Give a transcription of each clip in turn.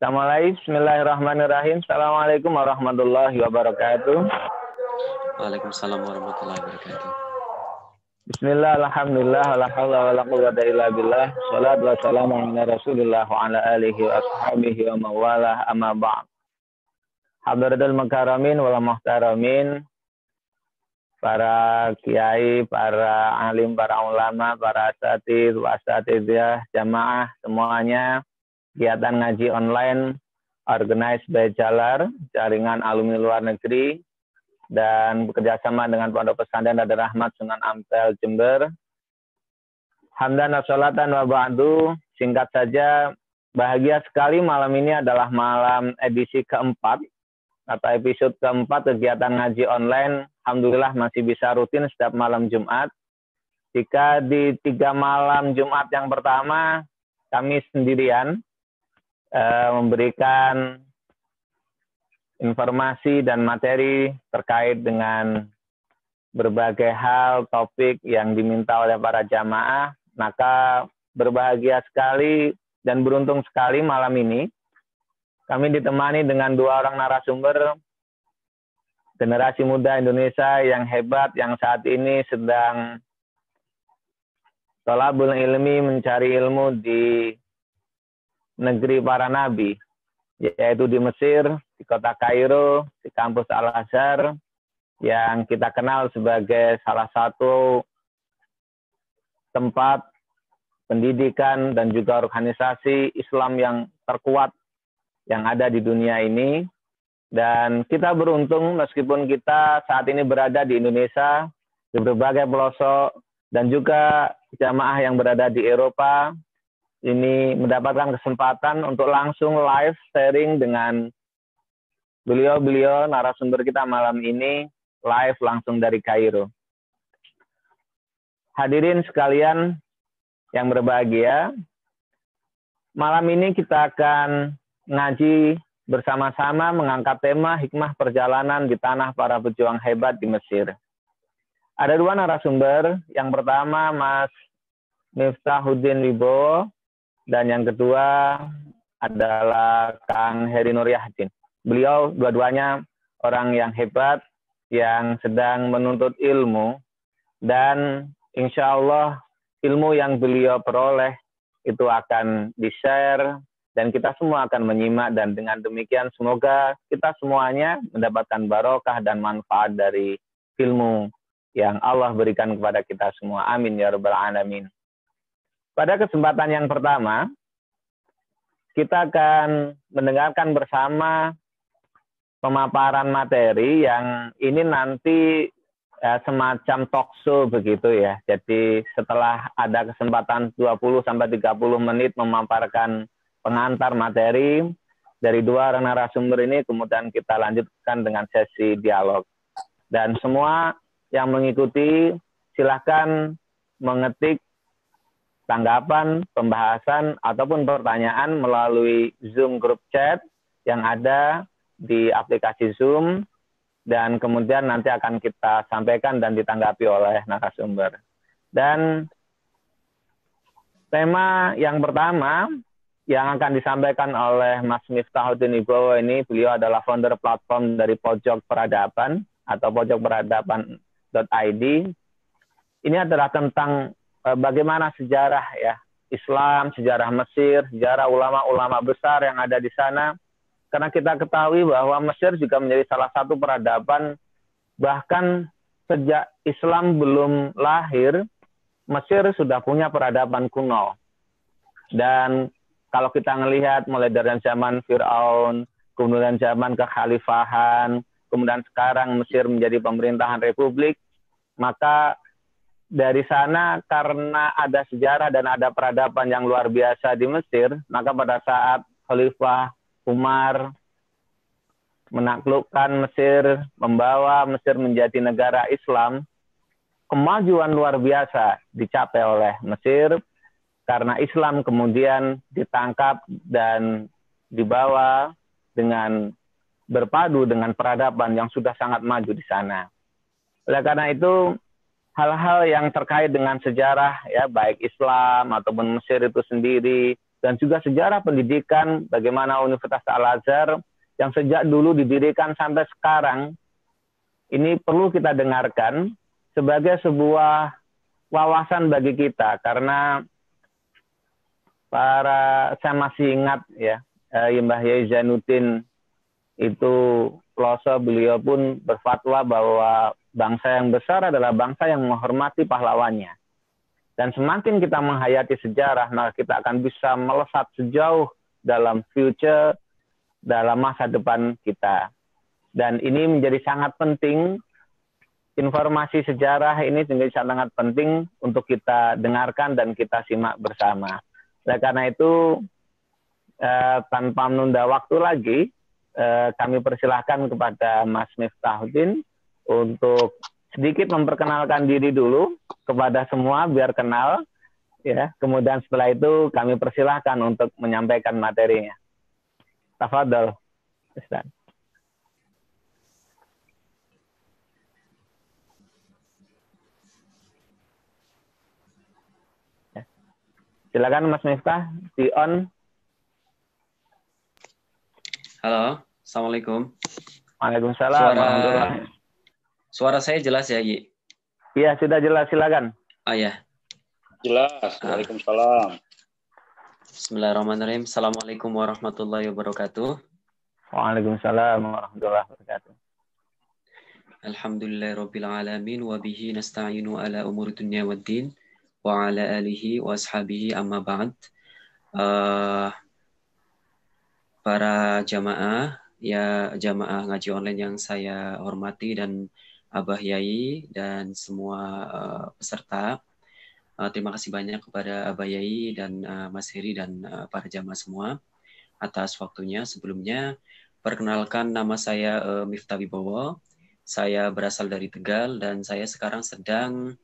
Assalamualaikum, bismillahirrahmanirrahim. Assalamualaikum warahmatullahi wabarakatuh. Waalaikumsalam warahmatullahi wabarakatuh. Bismillah, alhamdulillah, la haula wa la quwwata illa billah. Shalatu wassalamu ala Rasulillah wa ala alihi wa ashabihi wa mawalah amma ba'd. Hadratul makaramin wal muhtaramin, para kiai, para alim, para ulama, para asatidz, wasatidiyah, jamaah semuanya, kegiatan ngaji online organized by Jalar, jaringan alumni luar negeri, dan bekerjasama dengan Pondok Pesantren Darul Rahmat Sunan Ampel Jember. Hamdan wa sholatan wa ba'du. Singkat saja, bahagia sekali malam ini adalah malam edisi keempat atau episode keempat kegiatan ngaji online. Alhamdulillah masih bisa rutin setiap malam Jumat. Jika di 3 malam Jumat yang pertama kami sendirian memberikan informasi dan materi terkait dengan berbagai hal, topik yang diminta oleh para jamaah, maka berbahagia sekali dan beruntung sekali malam ini kami ditemani dengan 2 orang narasumber generasi muda Indonesia yang hebat, yang saat ini sedang thalabul ilmi, mencari ilmu di negeri para nabi, yaitu di Mesir, di kota Kairo, di kampus Al-Azhar, yang kita kenal sebagai salah satu tempat pendidikan dan juga organisasi Islam yang terkuat yang ada di dunia ini. Dan kita beruntung meskipun kita saat ini berada di Indonesia, di berbagai pelosok, dan juga jamaah yang berada di Eropa, ini mendapatkan kesempatan untuk langsung live sharing dengan beliau-beliau narasumber kita malam ini, live langsung dari Kairo. Hadirin sekalian yang berbahagia, malam ini kita akan ngaji bersama-sama mengangkat tema hikmah perjalanan di tanah para pejuang hebat di Mesir. Ada 2 narasumber, yang pertama Mas Miftahuddin Wibowo, dan yang kedua adalah Kang Heri Nur Yahdin. Beliau dua-duanya orang yang hebat, yang sedang menuntut ilmu, dan insya Allah ilmu yang beliau peroleh itu akan di-share, dan kita semua akan menyimak, dan dengan demikian semoga kita semuanya mendapatkan barokah dan manfaat dari ilmu yang Allah berikan kepada kita semua. Amin ya rabbal alamin. Pada kesempatan yang pertama, kita akan mendengarkan bersama pemaparan materi yang ini nanti semacam talk show begitu ya. Jadi setelah ada kesempatan 20-30 menit memaparkan pengantar materi dari 2 orang narasumber ini, kemudian kita lanjutkan dengan sesi dialog. Dan semua yang mengikuti silahkan mengetik tanggapan, pembahasan, ataupun pertanyaan melalui Zoom group chat yang ada di aplikasi Zoom, dan kemudian nanti akan kita sampaikan dan ditanggapi oleh narasumber. Dan tema yang pertama yang akan disampaikan oleh Mas Miftahuddin Wibowo ini, beliau adalah founder platform dari Pojok Peradaban atau pojokperadaban.id. Ini adalah tentang bagaimana sejarah ya Islam, sejarah Mesir, sejarah ulama-ulama besar yang ada di sana. Karena kita ketahui bahwa Mesir juga menjadi salah satu peradaban, bahkan sejak Islam belum lahir, Mesir sudah punya peradaban kuno. Dan kalau kita melihat mulai dari zaman Fir'aun, kemudian zaman kekhalifahan, kemudian sekarang Mesir menjadi pemerintahan republik, maka dari sana karena ada sejarah dan ada peradaban yang luar biasa di Mesir, maka pada saat Khalifah Umar menaklukkan Mesir, membawa Mesir menjadi negara Islam, kemajuan luar biasa dicapai oleh Mesir, karena Islam kemudian ditangkap dan dibawa dengan berpadu dengan peradaban yang sudah sangat maju di sana. Oleh karena itu, hal-hal yang terkait dengan sejarah ya baik Islam ataupun Mesir itu sendiri dan juga sejarah pendidikan bagaimana Universitas Al-Azhar yang sejak dulu didirikan sampai sekarang ini perlu kita dengarkan sebagai sebuah wawasan bagi kita, karena saya masih ingat ya, Mbah Yai Zainuddin itu pelosok, beliau pun berfatwa bahwa bangsa yang besar adalah bangsa yang menghormati pahlawannya. Dan semakin kita menghayati sejarah, maka kita akan bisa melesat sejauh dalam future, dalam masa depan kita. Dan ini menjadi sangat penting, informasi sejarah ini menjadi sangat penting untuk kita dengarkan dan kita simak bersama. Oleh karena itu, tanpa menunda waktu lagi, kami persilahkan kepada Mas Miftahuddin untuk sedikit memperkenalkan diri dulu kepada semua biar kenal, ya. Kemudian setelah itu kami persilahkan untuk menyampaikan materinya. Tafadhol, Ustaz. Silakan Mas Miftah, di on. Halo, Assalamualaikum. Waalaikumsalam. Suara saya jelas ya, Yi? Iya, sudah jelas, silakan. Ya. Jelas. Waalaikumsalam. Bismillahirrahmanirrahim. Assalamualaikum warahmatullahi wabarakatuh. Waalaikumsalam warahmatullahi wabarakatuh. Alhamdulillahirabbil alamin wa bihi nasta'inu ala umuri dunya waddin wa ala alihi wa ashabihi amma ba'd. Para jamaah, ya jamaah ngaji online yang saya hormati dan Abah Yai dan semua peserta. Terima kasih banyak kepada Abah Yai dan Mas Heri dan para jamaah semua atas waktunya. Sebelumnya, perkenalkan nama saya Miftah Wibowo. Saya berasal dari Tegal dan saya sekarang sedang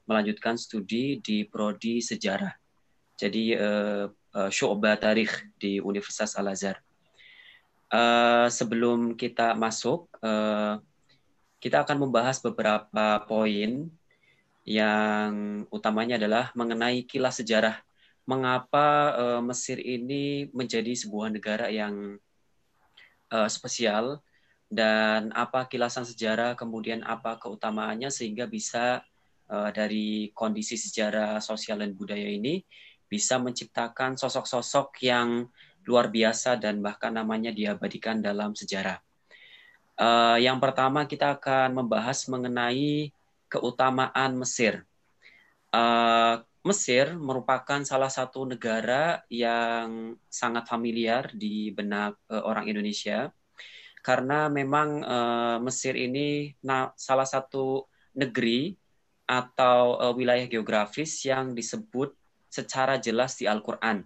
melanjutkan studi di Prodi Sejarah. Jadi Syu'bah Tarikh di Universitas Al-Azhar. Sebelum kita masuk, kita akan membahas beberapa poin yang utamanya adalah mengenai kilas sejarah. Mengapa Mesir ini menjadi sebuah negara yang spesial, dan apa kilasan sejarah, kemudian apa keutamaannya sehingga bisa dari kondisi sejarah sosial dan budaya ini bisa menciptakan sosok-sosok yang luar biasa dan bahkan namanya diabadikan dalam sejarah. Yang pertama kita akan membahas mengenai keutamaan Mesir. Mesir merupakan salah satu negara yang sangat familiar di benak orang Indonesia karena memang Mesir ini salah satu negeri atau wilayah geografis yang disebut secara jelas di Al-Quran.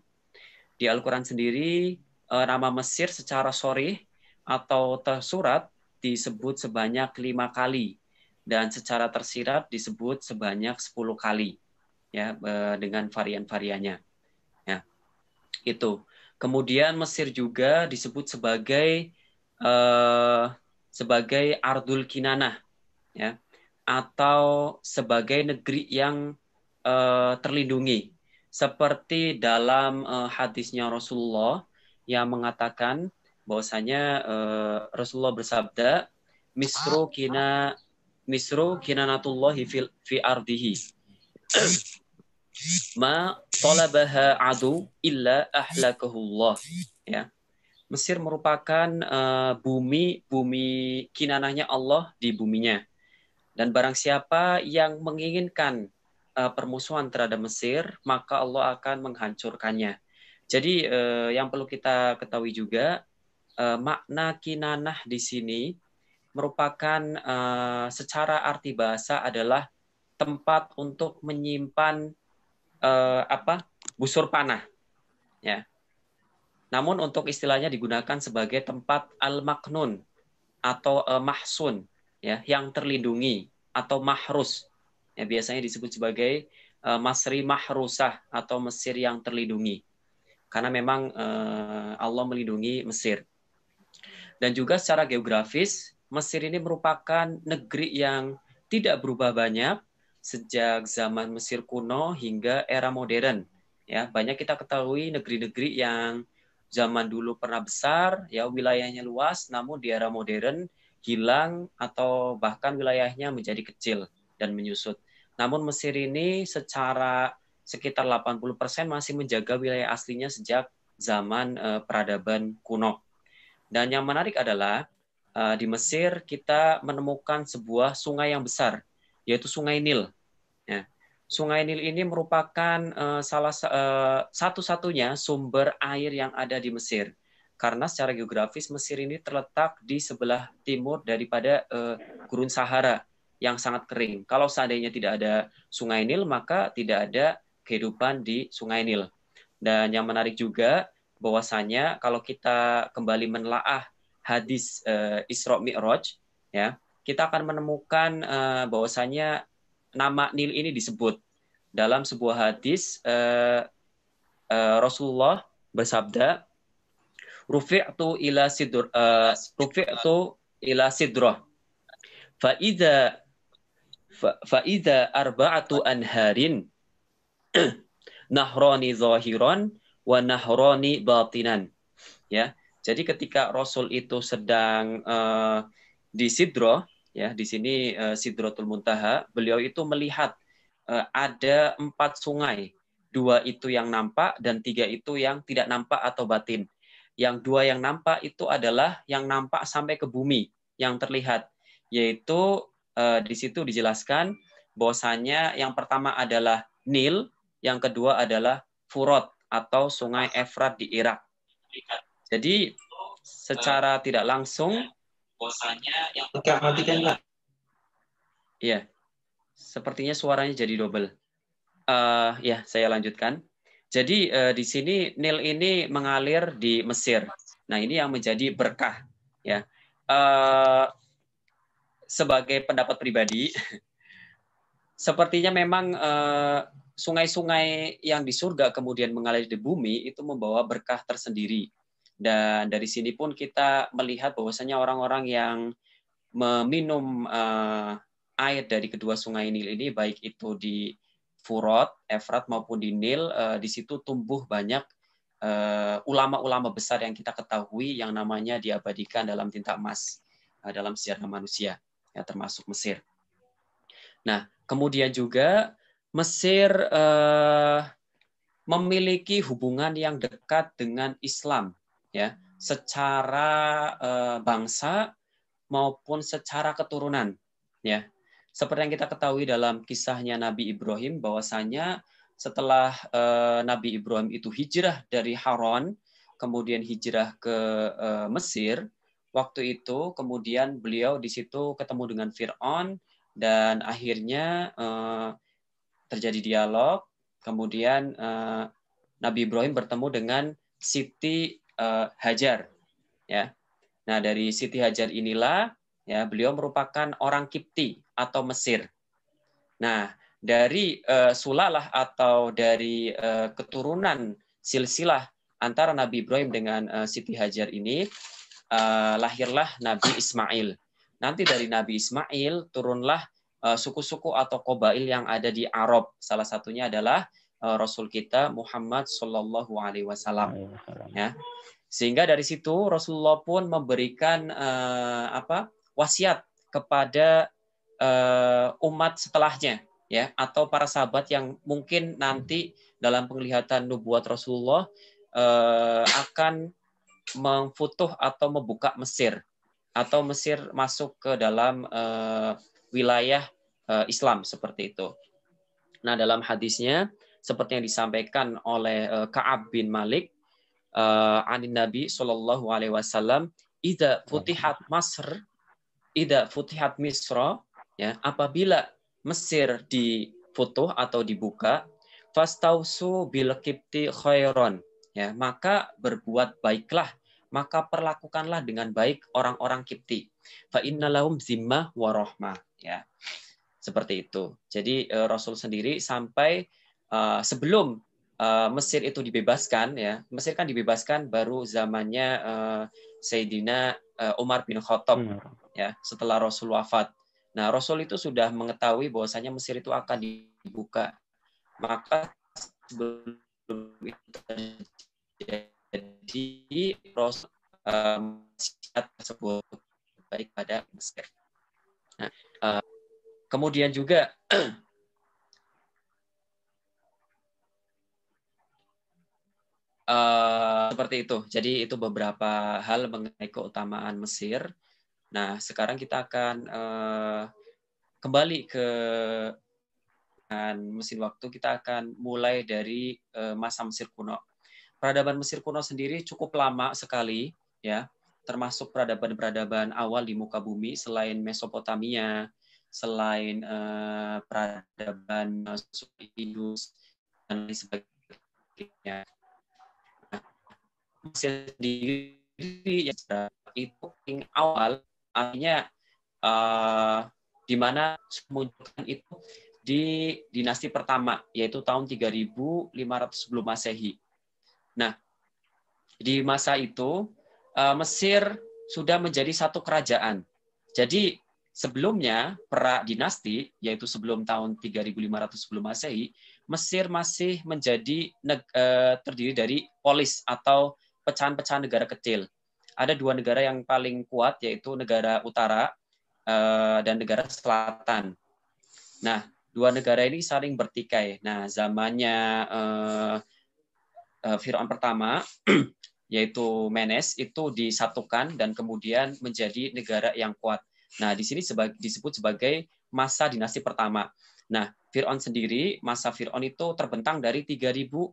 Di Al-Quran sendiri nama Mesir secara sharih atau tersurat disebut sebanyak 5 kali dan secara tersirat disebut sebanyak 10 kali ya, dengan varian-variannya ya. Itu. Kemudian Mesir juga disebut sebagai Ardul Kinanah ya, atau sebagai negeri yang terlindungi, seperti dalam hadisnya Rasulullah yang mengatakan bahwasanya Rasulullah bersabda, Misru kinanatullahi fi ardihi ma talabaha adu illa ahlakahullah ya. Mesir merupakan bumi kinanahnya Allah di buminya, dan barang siapa yang menginginkan permusuhan terhadap Mesir, maka Allah akan menghancurkannya. Jadi yang perlu kita ketahui juga, makna kinanah di sini merupakan secara arti bahasa adalah tempat untuk menyimpan busur panah ya. Namun untuk istilahnya digunakan sebagai tempat al-maknun atau mahsun ya, yang terlindungi, atau mahrus ya, biasanya disebut sebagai Masri Mahrusah atau Mesir yang terlindungi, karena memang Allah melindungi Mesir. Dan juga secara geografis, Mesir ini merupakan negeri yang tidak berubah banyak sejak zaman Mesir kuno hingga era modern. Ya, banyak kita ketahui negeri-negeri yang zaman dulu pernah besar, ya wilayahnya luas, namun di era modern hilang atau bahkan wilayahnya menjadi kecil dan menyusut. Namun Mesir ini secara sekitar 80% masih menjaga wilayah aslinya sejak zaman peradaban kuno. Dan yang menarik adalah di Mesir kita menemukan sebuah sungai yang besar, yaitu Sungai Nil. Ya. Sungai Nil ini merupakan satu-satunya sumber air yang ada di Mesir. Karena secara geografis Mesir ini terletak di sebelah timur daripada Gurun Sahara yang sangat kering. Kalau seandainya tidak ada Sungai Nil, maka tidak ada kehidupan di Sungai Nil. Dan yang menarik juga bahwasanya kalau kita kembali menelaah hadis Isra Mi'raj, ya, kita akan menemukan bahwasanya nama Nil ini disebut dalam sebuah hadis Rasulullah bersabda, rufi'tu ila sidrah fa idza arba'atu anharin nahrani zahiran wa nahrani batinan. Ya, jadi ketika Rasul itu sedang di Sidrah, ya di sini Sidratul Muntaha, beliau itu melihat ada 4 sungai, 2 itu yang nampak dan 3 itu yang tidak nampak atau batin. Yang 2 yang nampak itu adalah yang nampak sampai ke bumi, yang terlihat, yaitu di situ dijelaskan bahwasanya yang pertama adalah Nil, yang kedua adalah Furat atau Sungai Efrat di Irak. Jadi secara tidak langsung bahwasanya yang matikan. Iya. Sepertinya suaranya jadi double. Ya, saya lanjutkan. Jadi di sini Nil ini mengalir di Mesir. Nah, ini yang menjadi berkah. Ya, sebagai pendapat pribadi, sepertinya memang sungai-sungai yang di surga kemudian mengalir di bumi itu membawa berkah tersendiri. Dan dari sini pun kita melihat bahwasanya orang-orang yang meminum air dari kedua sungai Nil ini, baik itu di Furat, Efrat maupun di Nil, di situ tumbuh banyak ulama-ulama besar yang kita ketahui yang namanya diabadikan dalam tinta emas dalam sejarah manusia, ya, termasuk Mesir. Nah, kemudian juga Mesir memiliki hubungan yang dekat dengan Islam, ya, secara bangsa maupun secara keturunan, ya. Seperti yang kita ketahui dalam kisahnya Nabi Ibrahim, bahwasanya setelah Nabi Ibrahim itu hijrah dari Haran, kemudian hijrah ke Mesir, waktu itu kemudian beliau di situ ketemu dengan Fir'aun dan akhirnya terjadi dialog. Kemudian Nabi Ibrahim bertemu dengan Siti Hajar, ya. Nah, dari Siti Hajar inilah, ya, beliau merupakan orang Kipti atau Mesir. Nah, dari sulalah atau dari keturunan silsilah antara Nabi Ibrahim dengan Siti Hajar ini lahirlah Nabi Ismail. Nanti dari Nabi Ismail turunlah suku-suku atau qabail yang ada di Arab. Salah satunya adalah Rasul kita Muhammad Shallallahu Alaihi Wasallam. Ya. Sehingga dari situ Rasulullah pun memberikan wasiat kepada umat setelahnya, ya, atau para sahabat yang mungkin nanti dalam penglihatan nubuat Rasulullah akan memfutuh atau membuka Mesir, atau Mesir masuk ke dalam wilayah Islam seperti itu. Nah, dalam hadisnya seperti yang disampaikan oleh Ka'ab bin Malik anin Nabi Shallallahu Alaihi Wasallam, idza futihat Misra, ya, apabila Mesir difutuh atau dibuka, fastausu bil qibti khairon, ya, maka berbuat baiklah, maka perlakukanlah dengan baik orang-orang Kipti. Fa innalahum zimmah wa rahmah, ya. Seperti itu. Jadi Rasul sendiri sampai sebelum Mesir itu dibebaskan, ya. Mesir kan dibebaskan baru zamannya Sayyidina Umar bin Khattab, ya, setelah Rasul wafat. Nah, Rasul itu sudah mengetahui bahwasanya Mesir itu akan dibuka. Maka sebelum itu terjadi, proses tersebut baik pada Mesir. Nah, kemudian juga seperti itu. Jadi itu beberapa hal mengenai keutamaan Mesir. Nah, sekarang kita akan kembali ke mesin waktu. Kita akan mulai dari masa Mesir kuno. Peradaban Mesir kuno sendiri cukup lama sekali, ya, termasuk peradaban-peradaban awal di muka bumi selain Mesopotamia, selain peradaban Indus dan lain sebagainya. Mesir sendiri yang itu paling awal, artinya di mana munculkan itu di dinasti pertama, yaitu tahun 3500 sebelum Masehi. Nah, di masa itu Mesir sudah menjadi satu kerajaan. Jadi sebelumnya pra-dinasti, yaitu sebelum tahun 3500 sebelum Masehi, Mesir masih menjadi terdiri dari polis atau pecahan-pecahan negara kecil. Ada dua negara yang paling kuat, yaitu negara utara dan negara selatan. Nah, dua negara ini saling bertikai. Nah, zamannya Fir'aun pertama, yaitu Menes, itu disatukan dan kemudian menjadi negara yang kuat. Nah, di sini disebut sebagai masa dinasti pertama. Nah, Fir'aun sendiri, masa Fir'aun itu terbentang dari 3500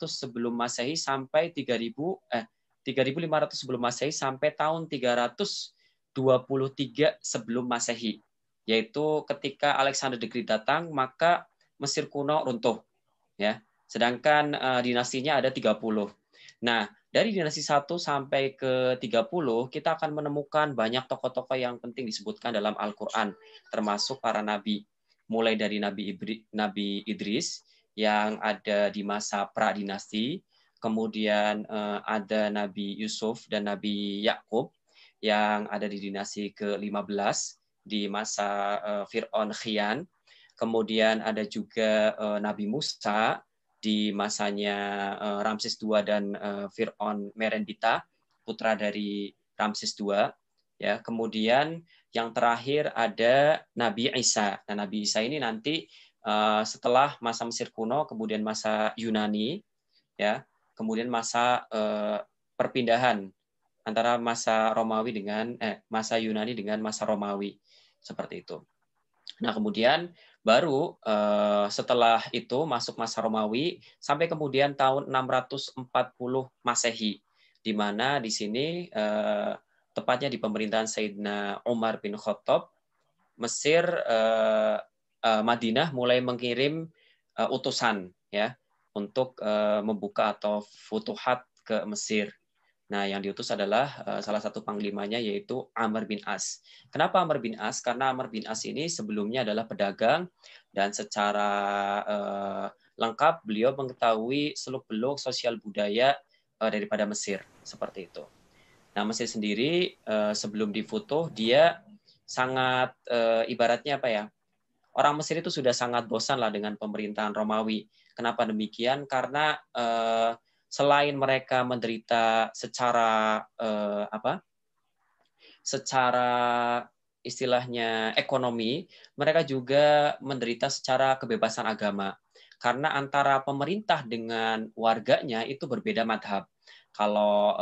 sebelum Masehi sampai 3500 sebelum Masehi sampai tahun 323 sebelum Masehi. Yaitu ketika Alexander the Great datang, maka Mesir kuno runtuh, ya. Sedangkan dinastinya ada 30. Nah, dari dinasti 1 sampai ke 30, kita akan menemukan banyak tokoh-tokoh yang penting disebutkan dalam Al-Quran, termasuk para nabi. Mulai dari Nabi Idris, yang ada di masa pra-dinasti, kemudian ada Nabi Yusuf dan Nabi Yakub, yang ada di dinasti ke-15, di masa Fir'aun Khian. Kemudian ada juga Nabi Musa, di masanya Ramses II dan Fir'aun Merendita, putra dari Ramses II. Ya, kemudian yang terakhir ada Nabi Isa. Nah, Nabi Isa ini nanti setelah masa Mesir kuno, kemudian masa Yunani, ya, kemudian masa perpindahan antara masa Romawi dengan masa Yunani dengan masa Romawi, seperti itu. Nah, kemudian baru setelah itu masuk masa Romawi sampai kemudian tahun 640 Masehi, di mana di sini tepatnya di pemerintahan Sayyidina Umar bin Khattab, Mesir, Madinah mulai mengirim utusan, ya, untuk membuka atau futuhat ke Mesir. Nah, yang diutus adalah salah satu panglimanya, yaitu Amr bin As. Kenapa Amr bin As? Karena Amr bin As ini sebelumnya adalah pedagang, dan secara lengkap beliau mengetahui seluk-beluk sosial budaya daripada Mesir, seperti itu. Nah, Mesir sendiri sebelum difutuh, dia sangat ibaratnya apa ya? Orang Mesir itu sudah sangat bosan lah dengan pemerintahan Romawi. Kenapa demikian? Karena selain mereka menderita secara secara istilahnya ekonomi, mereka juga menderita secara kebebasan agama. Karena antara pemerintah dengan warganya itu berbeda madhab. Kalau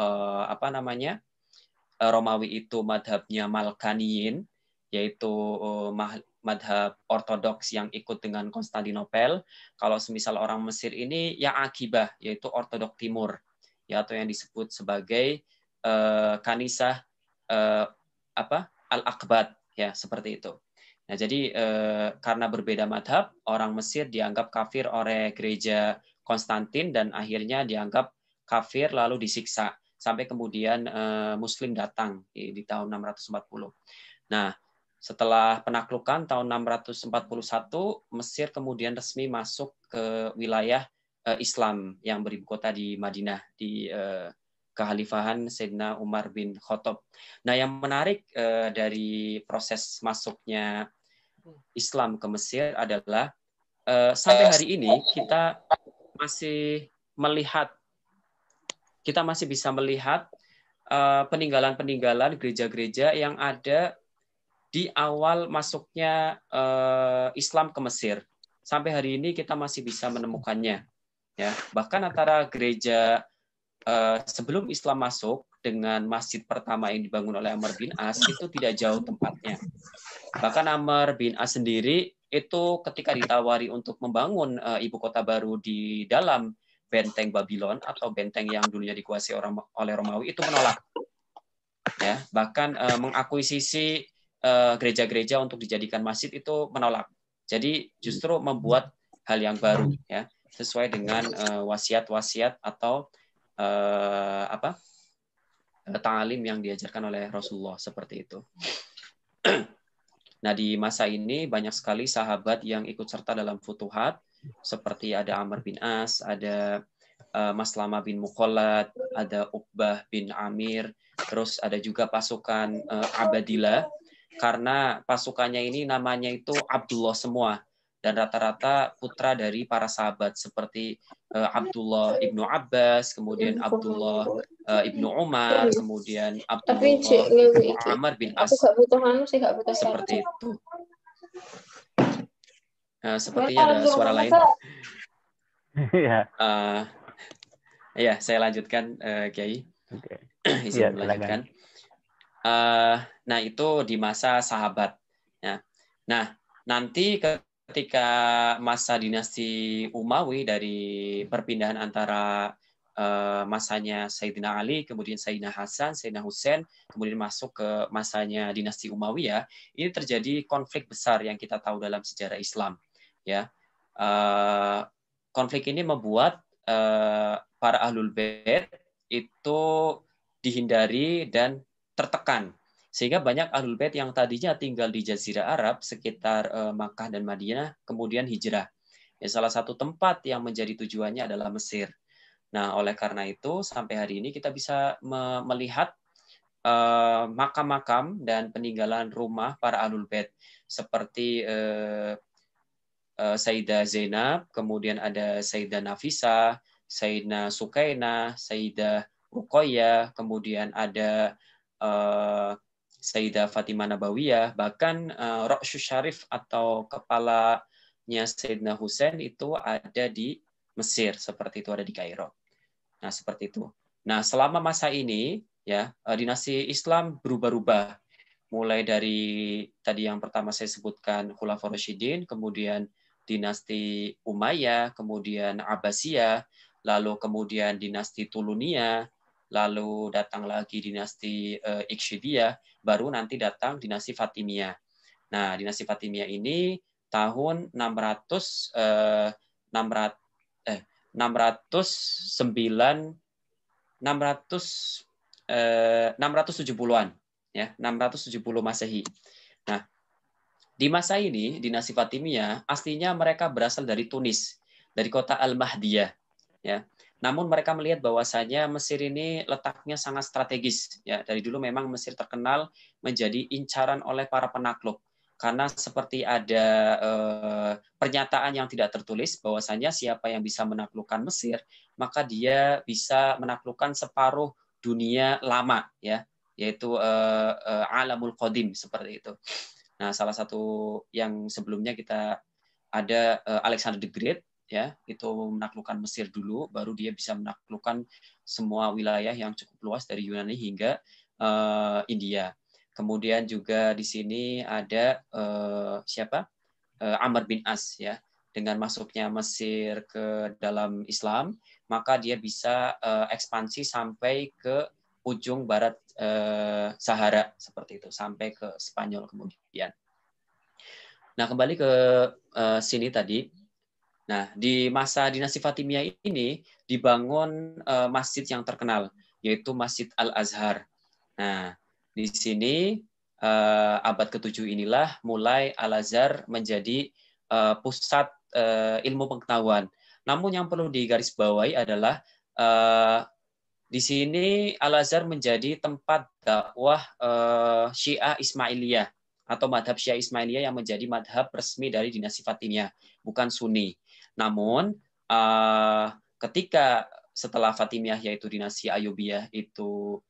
Romawi itu madhabnya Malkaniyin, yaitu madhab ortodoks yang ikut dengan Konstantinopel. Kalau semisal orang Mesir ini yang Akibah, yaitu ortodok timur, ya, atau yang disebut sebagai Kanisah Al-Akbat, ya, seperti itu. Nah, jadi karena berbeda madhab, orang Mesir dianggap kafir oleh gereja Konstantin dan akhirnya dianggap kafir lalu disiksa sampai kemudian Muslim datang di tahun 640. Nah, setelah penaklukan tahun 641, Mesir kemudian resmi masuk ke wilayah Islam yang beribu kota di Madinah, di kekhalifahan Sayyidina Umar bin Khattab. Nah, yang menarik dari proses masuknya Islam ke Mesir adalah sampai hari ini kita masih melihat peninggalan-peninggalan gereja-gereja yang ada di awal masuknya Islam ke Mesir. Sampai hari ini kita masih bisa menemukannya. Ya, bahkan antara gereja sebelum Islam masuk dengan masjid pertama yang dibangun oleh Amr bin As itu tidak jauh tempatnya. Bahkan Amr bin As sendiri itu ketika ditawari untuk membangun ibu kota baru di dalam benteng Babylon atau benteng yang dulunya dikuasai oleh Romawi itu menolak. Ya, bahkan mengakuisisi gereja-gereja untuk dijadikan masjid itu menolak. Jadi justru membuat hal yang baru, ya, sesuai dengan wasiat-wasiat atau ta'alim yang diajarkan oleh Rasulullah seperti itu. Nah, di masa ini banyak sekali sahabat yang ikut serta dalam futuhat, seperti ada Amr bin As, ada Maslama bin Muqallad, ada Uqbah bin Amir, terus ada juga pasukan Abadillah, karena pasukannya ini namanya itu Abdullah semua, dan rata-rata putra dari para sahabat, seperti Abdullah ibnu Abbas, kemudian Abdullah ibnu Umar, kemudian Abdullah Amr bin As. Seperti itu. Sepertinya ada suara lain. Ya, saya lanjutkan, Kiai. Izin melanjutkan. Nah, itu di masa sahabat. Ya. Nah, nanti ketika masa dinasti Umawi dari perpindahan antara masanya Sayyidina Ali, kemudian Sayyidina Hasan, Sayyidina Husain, kemudian masuk ke masanya dinasti Umayyah, ini terjadi konflik besar yang kita tahu dalam sejarah Islam. Ya, konflik ini membuat para ahlul bait itu dihindari dan tertekan. Sehingga banyak ahlul bait yang tadinya tinggal di Jazirah Arab sekitar Makkah dan Madinah kemudian hijrah. Ya, salah satu tempat yang menjadi tujuannya adalah Mesir. Nah, oleh karena itu sampai hari ini kita bisa melihat makam-makam dan peninggalan rumah para ahlul bait seperti Sayyidah Zainab, kemudian ada Sayyidah Nafisah, Sayyidah Sukainah, Sayyidah Ruqayyah, kemudian ada Sayyidah Fatimah Nabawiyah, bahkan Ra'syus Syarif atau kepalanya Sayyidina Husain itu ada di Mesir, seperti itu, ada di Kairo. Nah, seperti itu. Nah, selama masa ini ya, dinasti Islam berubah-ubah. Mulai dari tadi yang pertama saya sebutkan Khulafaur Rasyidin, kemudian dinasti Umayyah, kemudian Abbasiyah, lalu kemudian dinasti Tuluniyah, lalu datang lagi dinasti Ikhsyidiyah, baru nanti datang dinasti Fatimiyah. Nah, dinasti Fatimiyah ini tahun 670-an, ya, 670 Masehi. Nah, di masa ini dinasti Fatimiyah aslinya mereka berasal dari Tunis, dari kota Al-Mahdiyah, ya. Namun mereka melihat bahwasanya Mesir ini letaknya sangat strategis, ya. Dari dulu memang Mesir terkenal menjadi incaran oleh para penakluk. Karena seperti ada pernyataan yang tidak tertulis bahwasanya siapa yang bisa menaklukkan Mesir, maka dia bisa menaklukkan separuh dunia lama, ya, yaitu alamul qadim, seperti itu. Nah, salah satu yang sebelumnya kita ada Alexander the Great, ya, itu menaklukkan Mesir dulu, baru dia bisa menaklukkan semua wilayah yang cukup luas dari Yunani hingga India. Kemudian juga di sini ada Amr bin As, ya. Dengan masuknya Mesir ke dalam Islam, maka dia bisa ekspansi sampai ke ujung barat Sahara, seperti itu, sampai ke Spanyol kemudian. Nah, kembali ke sini tadi. Nah, di masa dinasti Fatimiyah ini dibangun masjid yang terkenal, yaitu Masjid Al-Azhar. Nah, di sini abad ke-7 inilah mulai Al-Azhar menjadi pusat ilmu pengetahuan. Namun yang perlu digarisbawahi adalah di sini Al-Azhar menjadi tempat dakwah Syiah Ismailiyah atau madhab Syiah Ismailiyah yang menjadi madhab resmi dari dinasti Fatimiyah, bukan Sunni. Namun ketika setelah Fatimiyah yaitu dinasti Ayyubiyah itu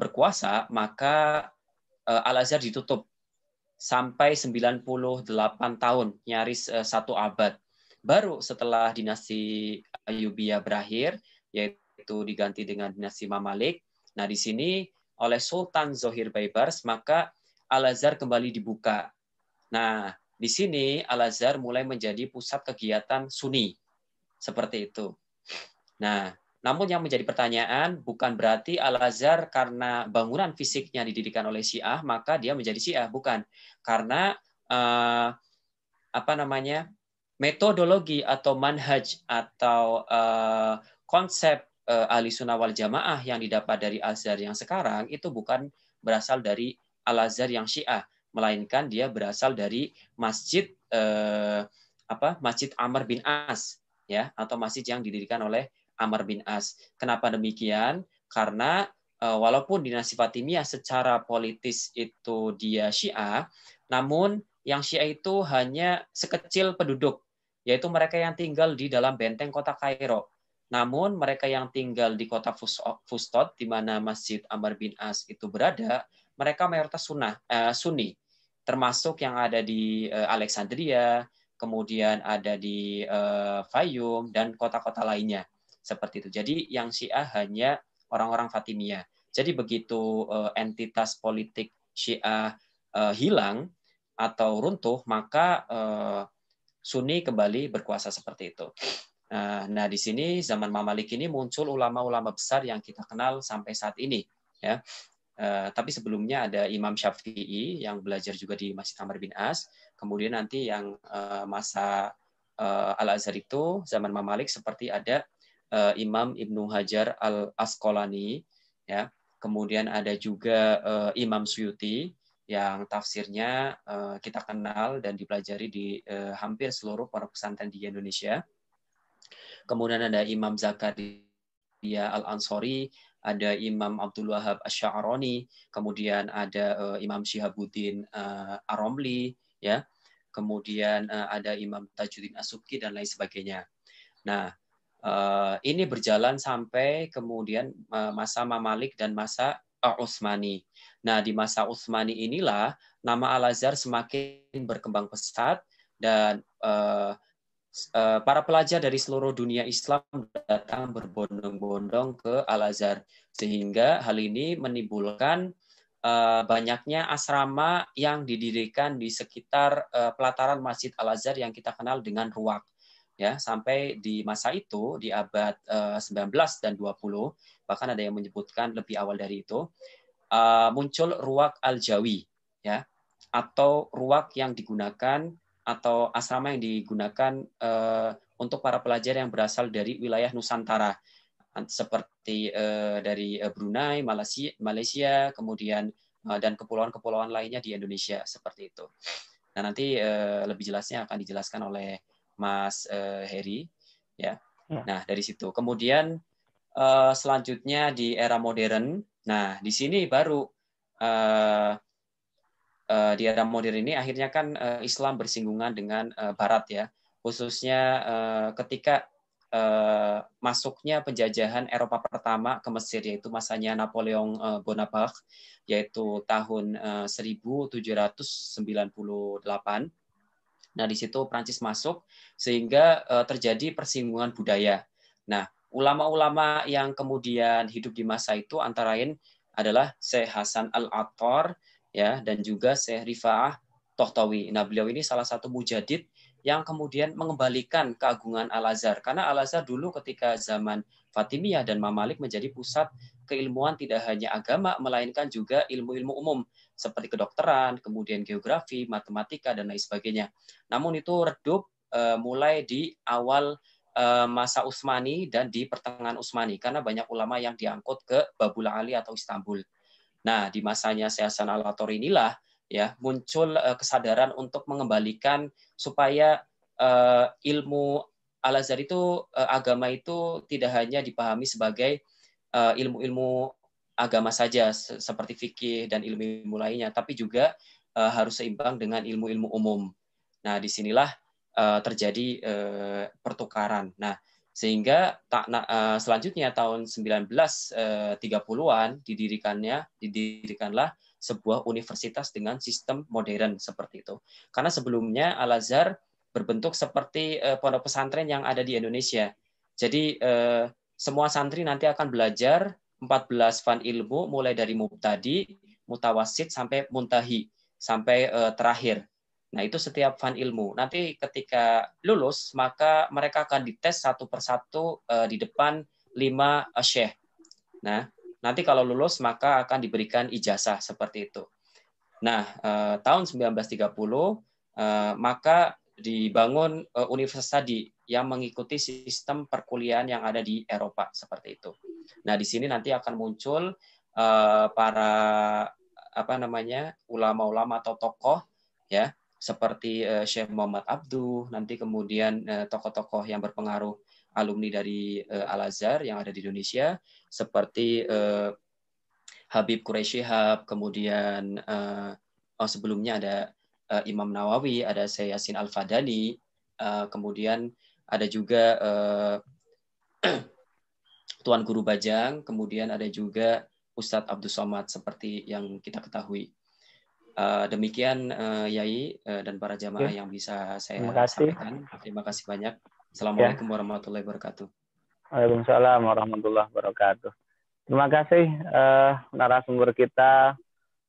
berkuasa, maka Al-Azhar ditutup sampai 98 tahun, nyaris 1 abad. Baru setelah dinasti Ayyubiyah berakhir, yaitu diganti dengan dinasti Mamalik. Nah, di sini oleh Sultan Zohir Baibars, maka Al-Azhar kembali dibuka. Nah, di sini Al-Azhar mulai menjadi pusat kegiatan Sunni. Seperti itu. Nah, namun yang menjadi pertanyaan bukan berarti Al-Azhar karena bangunan fisiknya didirikan oleh Syiah maka dia menjadi Syiah, bukan. Karena metodologi atau manhaj atau konsep ahli sunnah wal jamaah yang didapat dari Al-Azhar yang sekarang itu bukan berasal dari Al-Azhar yang Syiah, melainkan dia berasal dari masjid Masjid Amr bin As, ya, atau masjid yang didirikan oleh Amr bin As. Kenapa demikian? Karena walaupun dinasti Fatimiyah secara politis itu dia Syiah, namun yang Syiah itu hanya sekecil penduduk, yaitu mereka yang tinggal di dalam benteng kota Kairo. Namun mereka yang tinggal di kota Fustot, di mana Masjid Amr bin As itu berada, mereka mayoritas Sunni, termasuk yang ada di Alexandria, kemudian ada di Fayum, dan kota-kota lainnya. Seperti itu. Jadi yang Syiah hanya orang-orang Fatimiyah. Jadi begitu entitas politik Syiah hilang atau runtuh, maka Sunni kembali berkuasa seperti itu. Nah, di sini zaman Mamalik ini muncul ulama-ulama besar yang kita kenal sampai saat ini. Ya. Tapi sebelumnya ada Imam Syafi'i yang belajar juga di Masjid Amr bin As. Kemudian nanti yang masa Al-Azhar itu zaman Mamalik seperti ada Imam Ibnu Hajar Al-Asqalani, ya. Kemudian ada juga Imam Suyuti yang tafsirnya kita kenal dan dipelajari di hampir seluruh pondok pesantren di Indonesia. Kemudian ada Imam Zakaria Al-Ansori, ada Imam Abdul Wahab Asy-Sya'rani, kemudian ada Imam Syihabuddin Ar-Romli, ya. Kemudian ada Imam Tajuddin As-Subki dan lain sebagainya. Nah, ini berjalan sampai kemudian masa Mamalik dan masa Utsmani. Nah, di masa Utsmani inilah nama Al-Azhar semakin berkembang pesat dan para pelajar dari seluruh dunia Islam datang berbondong-bondong ke Al-Azhar. Sehingga hal ini menimbulkan banyaknya asrama yang didirikan di sekitar pelataran Masjid Al-Azhar yang kita kenal dengan ruwaq. Ya, sampai di masa itu di abad 19 dan 20, bahkan ada yang menyebutkan lebih awal dari itu, muncul ruwaq al-Jawi, ya, atau ruwaq yang digunakan atau asrama yang digunakan untuk para pelajar yang berasal dari wilayah Nusantara seperti dari Brunei, Malaysia, kemudian dan kepulauan-kepulauan lainnya di Indonesia seperti itu. Nah, nanti lebih jelasnya akan dijelaskan oleh Mas Heri, ya. Nah, dari situ. Kemudian selanjutnya di era modern. Nah, di sini baru di era modern ini akhirnya kan Islam bersinggungan dengan Barat, ya. Khususnya ketika masuknya penjajahan Eropa pertama ke Mesir, yaitu masanya Napoleon Bonaparte, yaitu tahun 1798. Nah, di situ Prancis masuk sehingga terjadi persinggungan budaya. Nah, ulama-ulama yang kemudian hidup di masa itu antara lain adalah Syekh Hasan Al-Attar, ya, dan juga Syekh Rifa'ah Tohtawi. Nah, beliau ini salah satu mujadid yang kemudian mengembalikan keagungan Al-Azhar. Karena Al-Azhar dulu ketika zaman Fatimiyah dan Mamalik menjadi pusat keilmuan tidak hanya agama, melainkan juga ilmu-ilmu umum seperti kedokteran, kemudian geografi, matematika, dan lain sebagainya. Namun itu redup mulai di awal masa Utsmani dan di pertengahan Utsmani, karena banyak ulama yang diangkut ke Babul Ali atau Istanbul. Nah, di masanya Syekh Hasan Al-Attar inilah ya muncul kesadaran untuk mengembalikan supaya ilmu Al-Azhar itu agama itu tidak hanya dipahami sebagai ilmu-ilmu agama saja seperti fikih dan ilmu-ilmu lainnya, tapi juga harus seimbang dengan ilmu-ilmu umum. Nah, disinilah terjadi pertukaran. Nah, Sehingga selanjutnya tahun 1930-an didirikanlah sebuah universitas dengan sistem modern seperti itu. Karena sebelumnya Al-Azhar berbentuk seperti pondok pesantren yang ada di Indonesia. Jadi semua santri nanti akan belajar 14 fan ilmu mulai dari mubtadi, mutawasid sampai muntahi, sampai terakhir. Nah, itu setiap fan ilmu. Nanti ketika lulus, maka mereka akan dites satu persatu di depan 5 syekh. Nah, nanti kalau lulus, maka akan diberikan ijazah seperti itu. Nah, tahun 1930, maka dibangun universitas tadi yang mengikuti sistem perkuliahan yang ada di Eropa seperti itu. Nah, di sini nanti akan muncul para ulama-ulama atau tokoh ya, seperti Syekh Muhammad Abduh, nanti kemudian tokoh-tokoh yang berpengaruh alumni dari Al-Azhar yang ada di Indonesia, seperti Habib Quraisy Shihab, kemudian sebelumnya ada Imam Nawawi, ada Syekh Yasin Al-Fadani, kemudian ada juga Tuan Guru Bajang, kemudian ada juga Ustadz Abdus Somad seperti yang kita ketahui. Demikian Yai dan para jamaah yang bisa saya sampaikan. Terima kasih banyak. Assalamualaikum warahmatullahi wabarakatuh. Waalaikumsalam warahmatullahi wabarakatuh. Terima kasih narasumber kita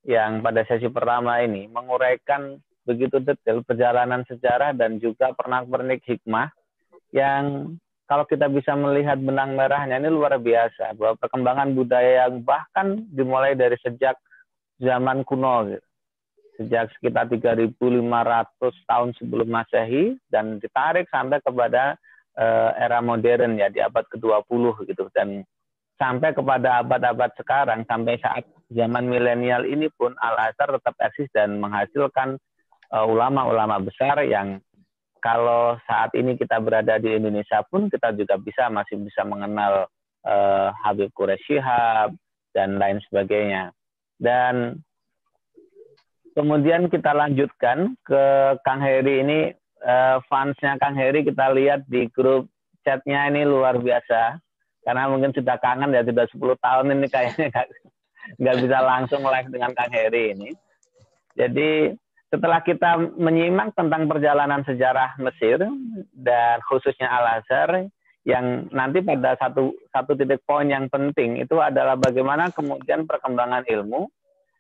yang pada sesi pertama ini menguraikan begitu detail perjalanan sejarah dan juga pernak-pernik hikmah yang kalau kita bisa melihat benang merahnya ini luar biasa, bahwa perkembangan budaya yang bahkan dimulai dari sejak zaman kuno gitu. Sejak sekitar 3.500 tahun sebelum Masehi dan ditarik sampai kepada era modern ya di abad ke-20 gitu, dan sampai kepada abad-abad sekarang, sampai saat zaman milenial ini pun Al-Azhar tetap eksis dan menghasilkan ulama-ulama besar yang kalau saat ini kita berada di Indonesia pun kita juga masih bisa mengenal Habib Quraisy Shihab dan lain sebagainya. Dan kemudian kita lanjutkan ke Kang Heri ini, fansnya Kang Heri kita lihat di grup chatnya ini luar biasa. Karena mungkin sudah kangen ya, sudah 10 tahun ini kayaknya nggak bisa langsung live dengan Kang Heri ini. Jadi setelah kita menyimak tentang perjalanan sejarah Mesir dan khususnya Al-Azhar, yang nanti pada satu titik poin yang penting itu adalah bagaimana kemudian perkembangan ilmu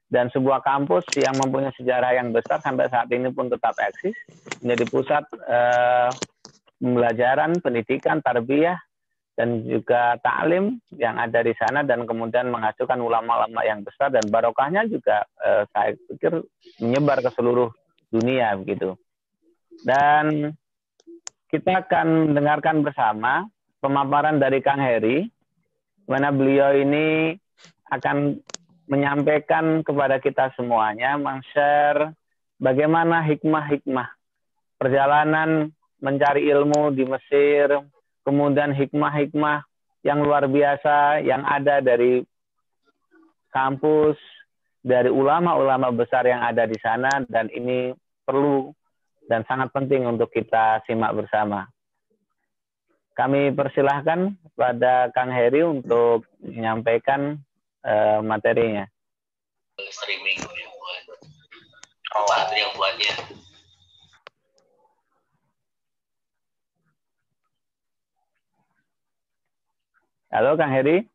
dan sebuah kampus yang mempunyai sejarah yang besar sampai saat ini pun tetap eksis, menjadi pusat pembelajaran, pendidikan, tarbiyah, dan juga ta'lim yang ada di sana, dan kemudian menghasilkan ulama-ulama yang besar, dan barokahnya juga saya pikir menyebar ke seluruh dunia begitu. Dan kita akan mendengarkan bersama pemaparan dari Kang Heri, mana beliau ini akan menyampaikan kepada kita semuanya, men-share bagaimana hikmah-hikmah perjalanan mencari ilmu di Mesir, kemudian hikmah-hikmah yang luar biasa yang ada dari kampus, dari ulama-ulama besar yang ada di sana, dan ini perlu dan sangat penting untuk kita simak bersama. Kami persilahkan pada Kang Heri untuk menyampaikan materinya. Streaming yang buat Pak yang buatnya. Halo Kang Heri.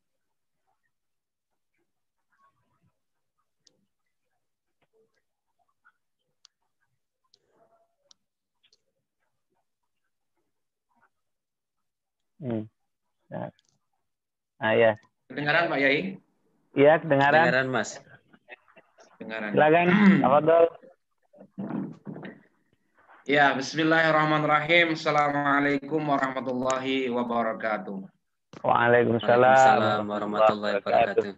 Ya. Kedengaran Pak Yai? Iya, kedengaran. Kedengaran Mas. Kedengaran. Silakan, Abdul. Ya, Bismillahirrahmanirrahim. Assalamualaikum warahmatullahi wabarakatuh. Waalaikumsalam warahmatullahi wabarakatuh.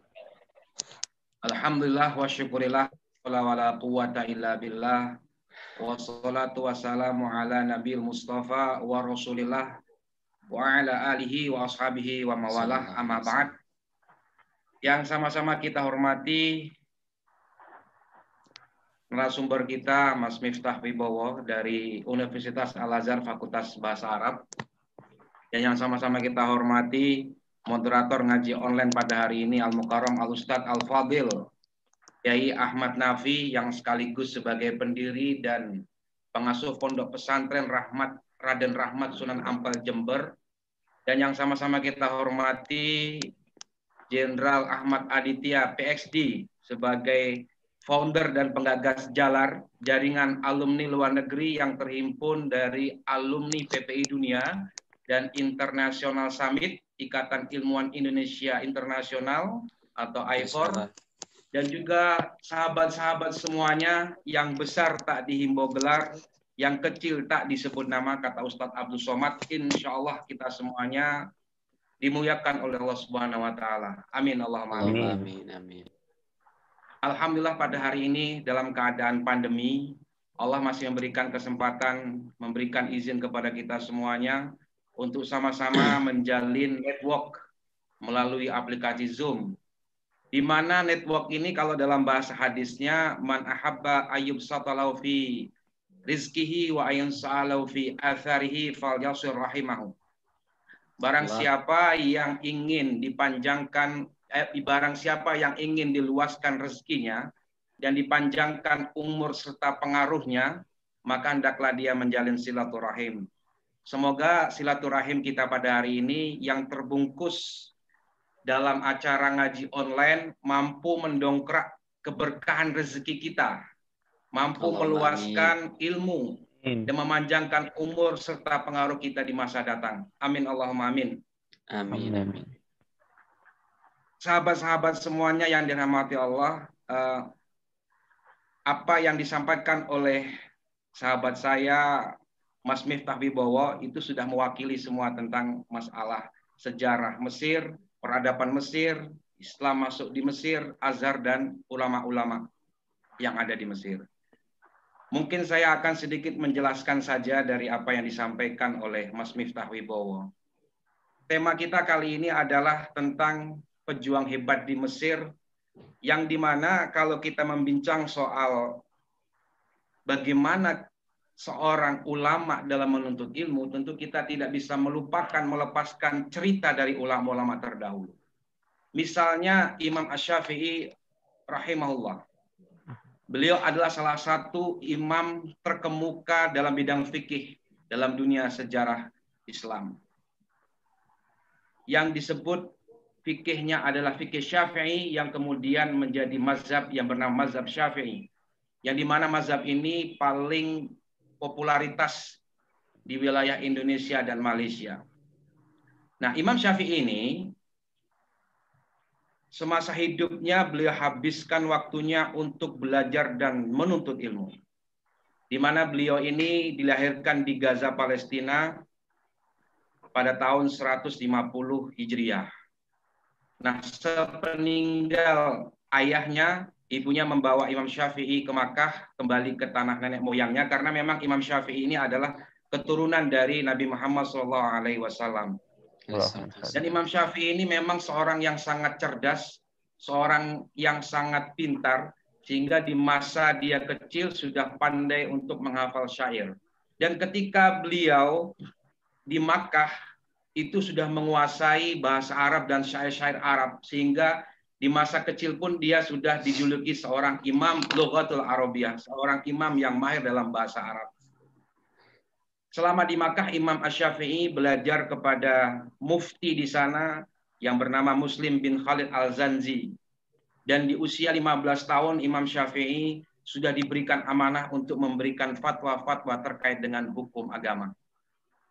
Alhamdulillah wa syukurillah wala quwwata illa billah. Wassalatu wassalamu ala nabil mustafa wa rasulillah wa ala alihi wa ashabihi wa mawalah, amma ba'd. Yang sama-sama kita hormati narasumber kita Mas Miftah Wibowo dari Universitas Al-Azhar Fakultas Bahasa Arab, Dan yang sama-sama kita hormati moderator ngaji online pada hari ini Al-Mukarram Al-Ustadz Al-Fadil Kiai Ahmad Nafi yang sekaligus sebagai pendiri dan pengasuh Pondok Pesantren Raden Rahmat Sunan Ampel Jember, dan yang sama-sama kita hormati Jenderal Ahmad Aditya PhD sebagai founder dan penggagas Jalar, jaringan alumni luar negeri yang terhimpun dari alumni PPI Dunia dan International Summit Ikatan Ilmuwan Indonesia Internasional atau IFOR, dan juga sahabat-sahabat semuanya, yang besar tak dihimbau gelar, yang kecil tak disebut nama, kata Ustadz Abdul Somad. Insya Allah kita semuanya dimuliakan oleh Allah Subhanahu Wa Taala. Amin Allahumma amin. Amin. Amin. Alhamdulillah pada hari ini dalam keadaan pandemi, Allah masih memberikan kesempatan, memberikan izin kepada kita semuanya untuk sama-sama menjalin network melalui aplikasi Zoom. Di mana network ini kalau dalam bahasa hadisnya, man ahabba ayyub satalau fi rizkihi wa ayun sa'alau fi atharihi fal yasir rahimahu. Barang siapa yang ingin dipanjangkan, barang siapa yang ingin diluaskan rezekinya dan dipanjangkan umur serta pengaruhnya, maka hendaklah dia menjalin silaturahim. Semoga silaturahim kita pada hari ini yang terbungkus dalam acara ngaji online mampu mendongkrak keberkahan rezeki kita, mampu meluaskan ilmu dan memanjangkan umur serta pengaruh kita di masa datang. Amin Allahumma amin. Amin. Amin. Sahabat-sahabat semuanya yang dirahmati Allah, apa yang disampaikan oleh sahabat saya Mas Miftah Wibowo itu sudah mewakili semua tentang masalah sejarah Mesir, peradaban Mesir, Islam masuk di Mesir, Azhar, dan ulama-ulama yang ada di Mesir. Mungkin saya akan sedikit menjelaskan saja dari apa yang disampaikan oleh Mas Miftah Wibowo. Tema kita kali ini adalah tentang pejuang hebat di Mesir, yang dimana kalau kita membincang soal bagaimana seorang ulama dalam menuntut ilmu, tentu kita tidak bisa melepaskan cerita dari ulama-ulama terdahulu. Misalnya Imam Asy-Syafi'i rahimahullah. Beliau adalah salah satu imam terkemuka dalam bidang fikih dalam dunia sejarah Islam. Yang disebut fikihnya adalah fikih Syafi'i yang kemudian menjadi mazhab yang bernama mazhab Syafi'i. Yang dimana mazhab ini paling popularitas di wilayah Indonesia dan Malaysia. Nah, Imam Syafi'i ini semasa hidupnya beliau habiskan waktunya untuk belajar dan menuntut ilmu. Di mana beliau ini dilahirkan di Gaza, Palestina pada tahun 150 Hijriah. Nah, sepeninggal ayahnya, ibunya membawa Imam Syafi'i ke Makkah, kembali ke tanah nenek moyangnya, karena memang Imam Syafi'i ini adalah keturunan dari Nabi Muhammad SAW. Dan Imam Syafi'i ini memang seorang yang sangat cerdas, seorang yang sangat pintar, sehingga di masa dia kecil sudah pandai untuk menghafal syair. Dan ketika beliau di Makkah, itu sudah menguasai bahasa Arab dan syair-syair Arab, sehingga di masa kecil pun dia sudah dijuluki seorang imam Lughatul Arabiyah, seorang imam yang mahir dalam bahasa Arab. Selama di Makkah, Imam Asy-Syafi'i belajar kepada mufti di sana yang bernama Muslim bin Khalid Al-Zanzi. Dan di usia 15 tahun, Imam Syafi'i sudah diberikan amanah untuk memberikan fatwa-fatwa terkait dengan hukum agama.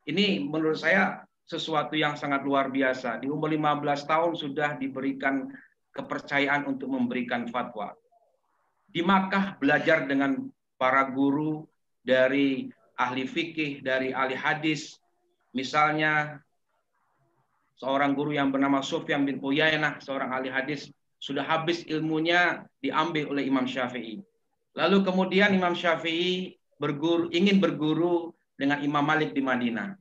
Ini menurut saya sesuatu yang sangat luar biasa. Di umur 15 tahun sudah diberikan kepercayaan untuk memberikan fatwa. Di Makkah belajar dengan para guru dari ahli fikih, dari ahli hadis. Misalnya seorang guru yang bernama Sufyan bin Uyainah, seorang ahli hadis, sudah habis ilmunya diambil oleh Imam Syafi'i. Lalu kemudian Imam Syafi'i ingin berguru dengan Imam Malik di Madinah.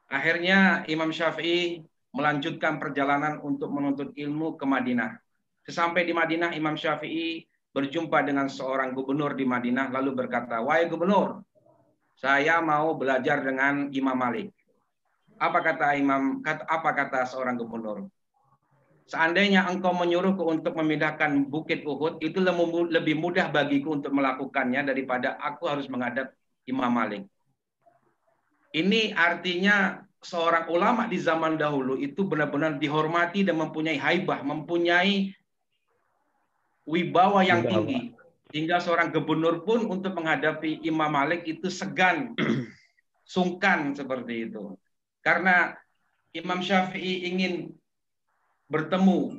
Akhirnya Imam Syafi'i melanjutkan perjalanan untuk menuntut ilmu ke Madinah. Sesampai di Madinah, Imam Syafi'i berjumpa dengan seorang gubernur di Madinah, lalu berkata, "Wahai gubernur, saya mau belajar dengan Imam Malik." Apa kata seorang gubernur? Seandainya engkau menyuruhku untuk memindahkan Bukit Uhud, itu lebih mudah bagiku untuk melakukannya daripada aku harus menghadap Imam Malik. Ini artinya seorang ulama di zaman dahulu itu benar-benar dihormati dan mempunyai haibah, mempunyai wibawa yang tinggi. Hingga seorang gubernur pun untuk menghadapi Imam Malik itu segan, sungkan seperti itu. Karena Imam Syafi'i ingin bertemu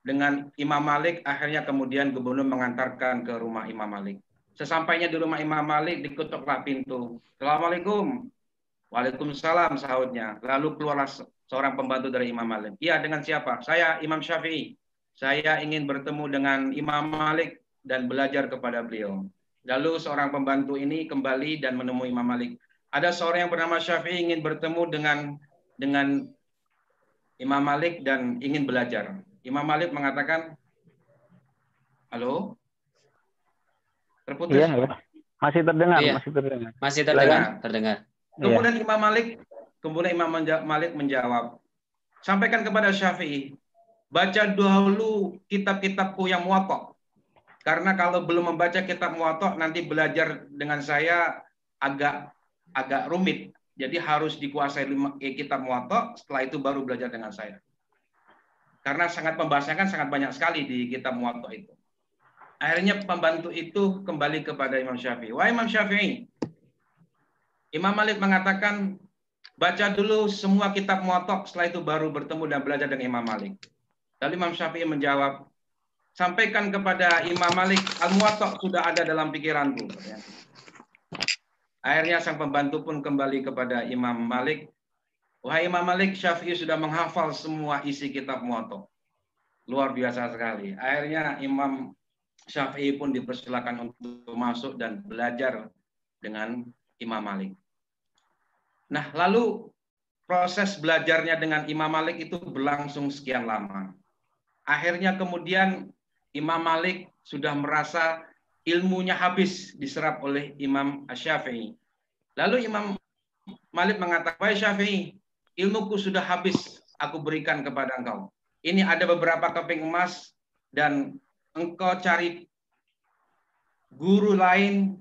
dengan Imam Malik, akhirnya kemudian gubernur mengantarkan ke rumah Imam Malik. Sesampainya di rumah Imam Malik, diketuklah pintu. Assalamualaikum. Waalaikumsalam, sahutnya. Lalu keluarlah seorang pembantu dari Imam Malik. Iya, dengan siapa? Saya Imam Syafi'i. Saya ingin bertemu dengan Imam Malik dan belajar kepada beliau. Lalu seorang pembantu ini kembali dan menemui Imam Malik. Ada seorang yang bernama Syafi'i ingin bertemu dengan Imam Malik dan ingin belajar. Imam Malik mengatakan, halo? Terputus? Iya, masih terdengar, Iya. Masih terdengar. Kemudian Imam Malik menjawab, sampaikan kepada Syafi'i, baca dahulu kitab-kitabku yang muwatta. Karena kalau belum membaca kitab muwatta, nanti belajar dengan saya agak rumit. Jadi harus dikuasai kitab muwatta, setelah itu baru belajar dengan saya. Karena pembahasannya kan sangat banyak sekali di kitab muwatta itu. Akhirnya pembantu itu kembali kepada Imam Syafi'i. Wahai Imam Syafi'i, Imam Malik mengatakan, baca dulu semua kitab muwatta, setelah itu baru bertemu dan belajar dengan Imam Malik. Lalu Imam Syafi'i menjawab, sampaikan kepada Imam Malik, al-muwatta sudah ada dalam pikiranku. Akhirnya sang pembantu pun kembali kepada Imam Malik. Wahai Imam Malik, Syafi'i sudah menghafal semua isi kitab muwatta. Luar biasa sekali. Akhirnya Imam Syafi'i pun dipersilakan untuk masuk dan belajar dengan Imam Malik. Nah, lalu proses belajarnya dengan Imam Malik itu berlangsung sekian lama. Akhirnya kemudian Imam Malik sudah merasa ilmunya habis diserap oleh Imam Syafi'i. Lalu Imam Malik mengatakan, wahai Syafi'i, ilmuku sudah habis aku berikan kepada engkau. Ini ada beberapa keping emas dan engkau cari guru lain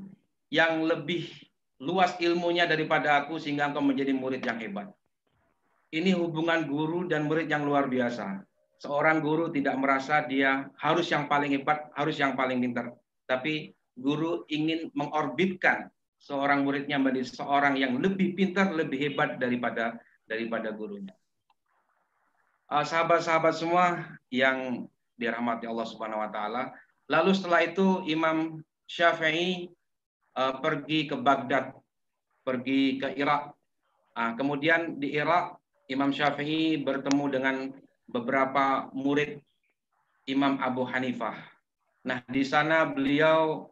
yang lebih luas ilmunya daripada aku sehingga engkau menjadi murid yang hebat. Ini hubungan guru dan murid yang luar biasa. Seorang guru tidak merasa dia harus yang paling hebat, harus yang paling pintar. Tapi guru ingin mengorbitkan seorang muridnya menjadi seorang yang lebih pintar, lebih hebat daripada gurunya. Sahabat-sahabat semua yang dirahmati Allah Subhanahu wa taala. Lalu setelah itu Imam Syafi'i pergi ke Baghdad, pergi ke Irak. Kemudian di Irak Imam Syafi'i bertemu dengan beberapa murid Imam Abu Hanifah. Nah, di sana beliau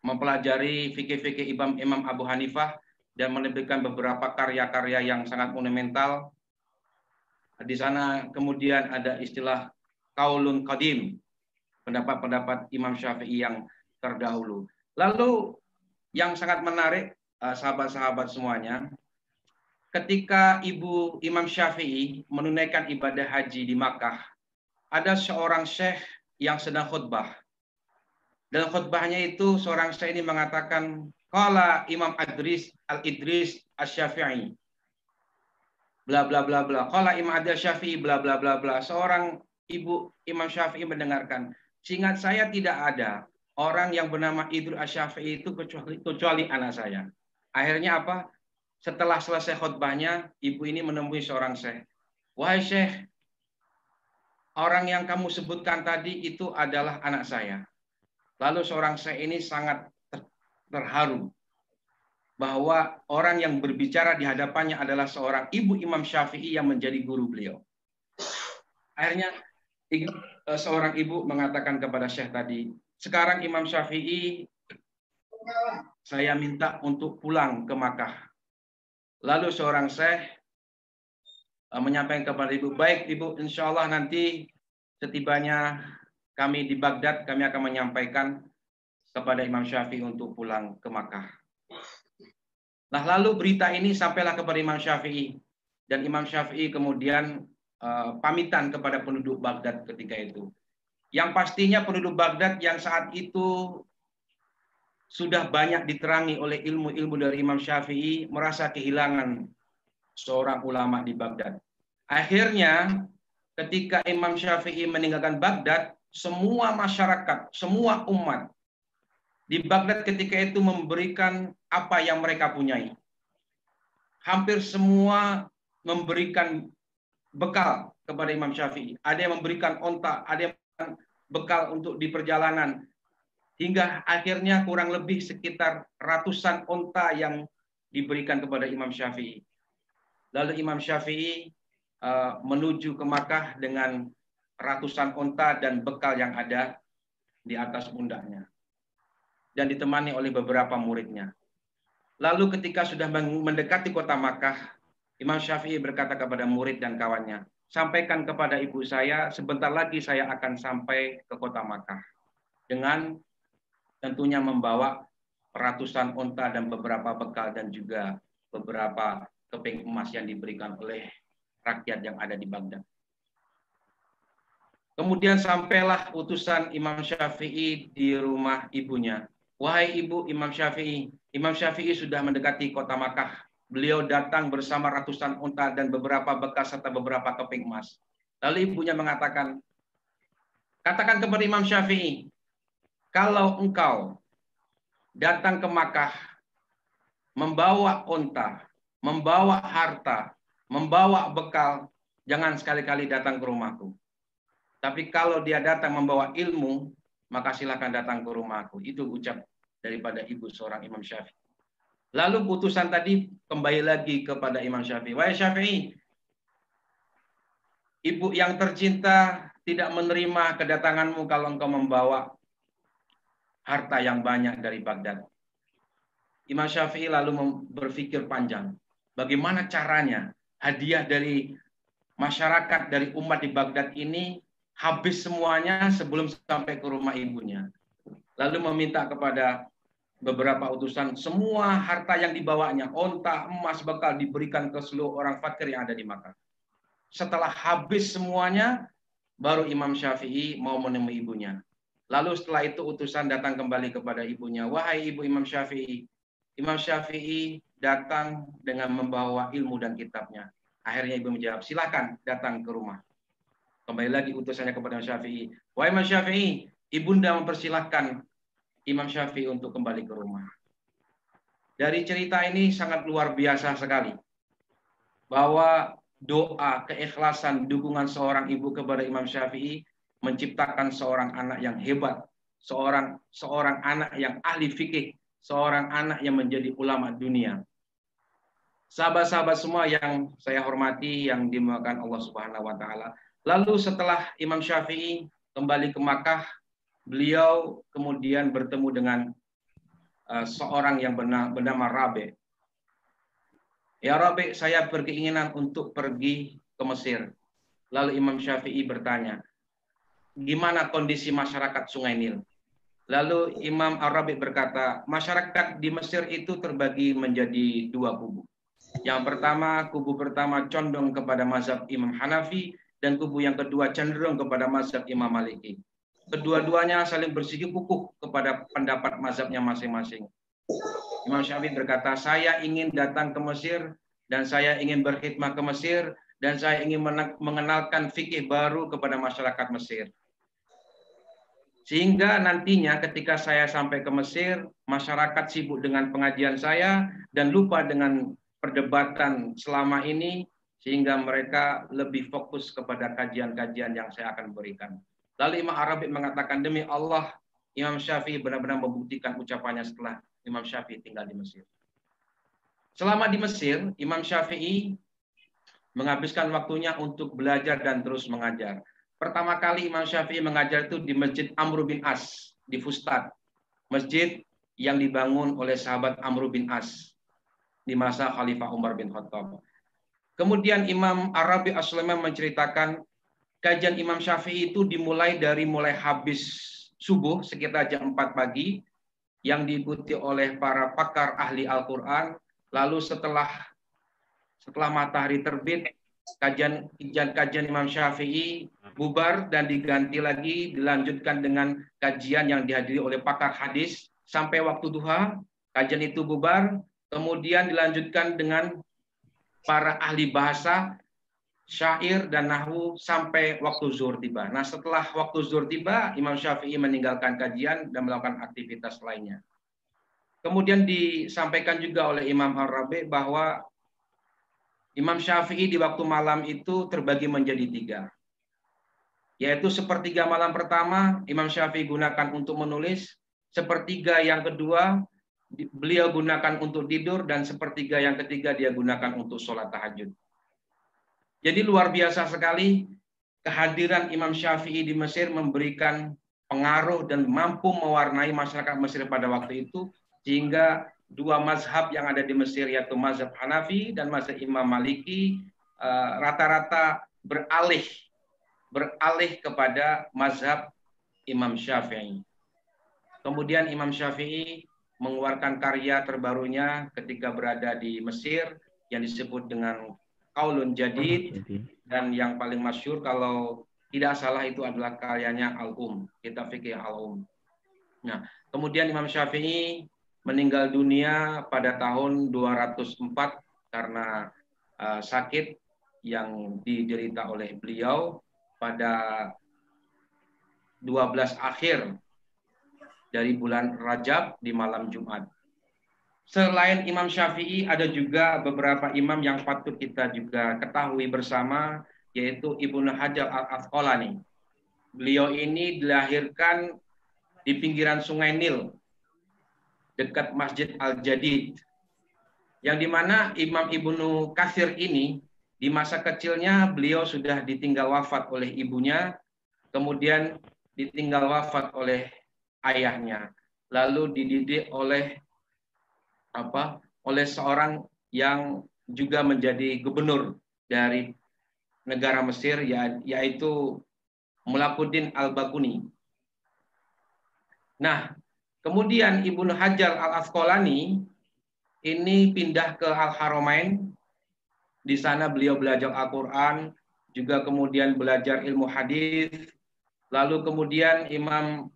mempelajari fikih-fikih Imam Abu Hanifah dan menerbitkan beberapa karya-karya yang sangat monumental. Di sana kemudian ada istilah qaulun qadim, pendapat-pendapat Imam Syafi'i yang terdahulu. Lalu yang sangat menarik, sahabat-sahabat semuanya, ketika ibu Imam Syafi'i menunaikan ibadah haji di Makkah, ada seorang syekh yang sedang khutbah. Dalam khutbahnya itu seorang syekh ini mengatakan, qala Imam Al-Idris Asy-Syafi'i, bla bla bla bla. Qala Imam Asy-Syafi'i bla bla bla bla. Seorang ibu Imam Syafi'i mendengarkan, seingat saya tidak ada orang yang bernama Idris Asy-Syafi'i itu kecuali anak saya. Akhirnya apa? Setelah selesai khutbahnya, ibu ini menemui seorang syekh. Wahai syekh, orang yang kamu sebutkan tadi itu adalah anak saya. Lalu seorang syekh ini sangat terharu bahwa orang yang berbicara di hadapannya adalah seorang ibu Imam Syafi'i yang menjadi guru beliau. Akhirnya seorang ibu mengatakan kepada syekh tadi, sekarang Imam Syafi'i saya minta untuk pulang ke Makkah. Lalu seorang syekh menyampaikan kepada ibu, baik ibu, insya Allah nanti setibanya kami di Baghdad, kami akan menyampaikan kepada Imam Syafi'i untuk pulang ke Makkah. Nah, lalu berita ini sampailah kepada Imam Syafi'i. Dan Imam Syafi'i kemudian pamitan kepada penduduk Baghdad ketika itu. Yang pastinya penduduk Baghdad yang saat itu sudah banyak diterangi oleh ilmu-ilmu dari Imam Syafi'i merasa kehilangan seorang ulama di Baghdad. Akhirnya ketika Imam Syafi'i meninggalkan Baghdad, semua masyarakat, semua umat di Baghdad ketika itu memberikan apa yang mereka punyai. Hampir semua memberikan bekal kepada Imam Syafi'i. Ada yang memberikan onta, ada yang memberikan bekal untuk di perjalanan. Hingga akhirnya kurang lebih sekitar ratusan onta yang diberikan kepada Imam Syafi'i. Lalu Imam Syafi'i menuju ke Makkah dengan ratusan onta dan bekal yang ada di atas pundaknya. Dan ditemani oleh beberapa muridnya. Lalu ketika sudah mendekati kota Makkah, Imam Syafi'i berkata kepada murid dan kawannya, sampaikan kepada ibu saya, sebentar lagi saya akan sampai ke kota Makkah. Dengan tentunya membawa ratusan onta dan beberapa bekal dan juga beberapa keping emas yang diberikan oleh rakyat yang ada di Baghdad. Kemudian sampailah utusan Imam Syafi'i di rumah ibunya. Wahai ibu Imam Syafi'i sudah mendekati kota Makkah. Beliau datang bersama ratusan unta dan beberapa bekas serta beberapa keping emas. Lalu ibunya mengatakan, katakan kepada Imam Syafi'i, kalau engkau datang ke Makkah, membawa unta, membawa harta, membawa bekal, jangan sekali-kali datang ke rumahku. Tapi kalau dia datang membawa ilmu, maka silakan datang ke rumahku. Itu ucap daripada ibu seorang Imam Syafi'i. Lalu putusan tadi kembali lagi kepada Imam Syafi'i. Wahai Syafi'i, ibu yang tercinta tidak menerima kedatanganmu kalau engkau membawa harta yang banyak dari Baghdad. Imam Syafi'i lalu berpikir panjang. Bagaimana caranya hadiah dari masyarakat, dari umat di Baghdad ini habis semuanya sebelum sampai ke rumah ibunya. Lalu meminta kepada beberapa utusan, semua harta yang dibawanya, onta, emas, bekal diberikan ke seluruh orang fakir yang ada di Makkah. Setelah habis semuanya, baru Imam Syafi'i mau menemui ibunya. Lalu setelah itu utusan datang kembali kepada ibunya. Wahai ibu Imam Syafi'i. Imam Syafi'i datang dengan membawa ilmu dan kitabnya. Akhirnya ibu menjawab, silakan datang ke rumah. Kembali lagi utusannya kepada Imam Syafi'i. Wahai Imam Syafi'i, ibunda mempersilahkan Imam Syafi'i untuk kembali ke rumah. Dari cerita ini sangat luar biasa sekali. Bahwa doa, keikhlasan, dukungan seorang ibu kepada Imam Syafi'i menciptakan seorang anak yang hebat. Seorang anak yang ahli fikih. Seorang anak yang menjadi ulama dunia. Sahabat-sahabat semua yang saya hormati, yang dimuliakan Allah Subhanahu wa Ta'ala. Lalu setelah Imam Syafi'i kembali ke Makkah, beliau kemudian bertemu dengan seorang yang bernama Rabi. Ya Rabi, saya berkeinginan untuk pergi ke Mesir. Lalu Imam Syafi'i bertanya, gimana kondisi masyarakat Sungai Nil? Lalu Imam Ar-Rabi berkata, masyarakat di Mesir itu terbagi menjadi dua kubu. Yang pertama, kubu pertama condong kepada mazhab Imam Hanafi, dan kubu yang kedua cenderung kepada mazhab Imam Maliki. Kedua-duanya saling bersikukuh kepada pendapat mazhabnya masing-masing. Imam Syafi'i berkata, saya ingin datang ke Mesir, dan saya ingin berkhidmah ke Mesir, dan saya ingin mengenalkan fikih baru kepada masyarakat Mesir. Sehingga nantinya ketika saya sampai ke Mesir, masyarakat sibuk dengan pengajian saya, dan lupa dengan perdebatan selama ini, sehingga mereka lebih fokus kepada kajian-kajian yang saya akan berikan. Lalu Imam Ar-Rabi mengatakan, demi Allah, Imam Syafi'i benar-benar membuktikan ucapannya setelah Imam Syafi'i tinggal di Mesir. Selama di Mesir, Imam Syafi'i menghabiskan waktunya untuk belajar dan terus mengajar. Pertama kali Imam Syafi'i mengajar itu di Masjid Amr bin As, di Fustat. Masjid yang dibangun oleh sahabat Amr bin As di masa Khalifah Umar bin Khattab. Kemudian Imam Ar-Rabi As-Sulaiman menceritakan kajian Imam Syafi'i itu dimulai dari mulai habis subuh sekitar jam 4 pagi yang diikuti oleh para pakar ahli Al-Quran. Lalu setelah setelah matahari terbit, kajian Imam Syafi'i bubar dan diganti lagi, dilanjutkan dengan kajian yang dihadiri oleh pakar hadis sampai waktu duha. Kajian itu bubar, kemudian dilanjutkan dengan para ahli bahasa, syair dan nahwu sampai waktu zuhur tiba. Nah, setelah waktu zuhur tiba, Imam Syafi'i meninggalkan kajian dan melakukan aktivitas lainnya. Kemudian disampaikan juga oleh Imam Ar-Rabi bahwa Imam Syafi'i di waktu malam itu terbagi menjadi 3. Yaitu sepertiga malam pertama Imam Syafi'i gunakan untuk menulis, sepertiga yang kedua beliau gunakan untuk tidur, dan sepertiga yang ketiga dia gunakan untuk sholat tahajud. Jadi luar biasa sekali kehadiran Imam Syafi'i di Mesir memberikan pengaruh dan mampu mewarnai masyarakat Mesir pada waktu itu, sehingga 2 mazhab yang ada di Mesir, yaitu mazhab Hanafi dan mazhab Imam Maliki, rata-rata beralih kepada mazhab Imam Syafi'i. Kemudian Imam Syafi'i mengeluarkan karya terbarunya ketika berada di Mesir yang disebut dengan Qaulun Jadid, dan yang paling masyhur kalau tidak salah itu adalah karyanya kitab fikih Al-Um. Nah, kemudian Imam Syafi'i meninggal dunia pada tahun 204 karena sakit yang diderita oleh beliau pada 12 akhir dari bulan Rajab di malam Jumat. Selain Imam Syafi'i, ada juga beberapa imam yang patut kita juga ketahui bersama, yaitu Ibnu Hajar Al-Asqalani. Beliau ini dilahirkan di pinggiran Sungai Nil, dekat Masjid Al-Jadid, yang dimana Imam Ibnu Katsir ini di masa kecilnya beliau sudah ditinggal wafat oleh ibunya, kemudian ditinggal wafat oleh ayahnya, lalu dididik oleh seorang yang juga menjadi gubernur dari negara Mesir, yaitu Mulakuddin Al-Bakuni. Nah, kemudian Ibnu Hajar Al-Asqalani ini pindah ke Al-Haramain. Di sana beliau belajar Al-Quran, juga kemudian belajar ilmu hadis. Lalu kemudian Imam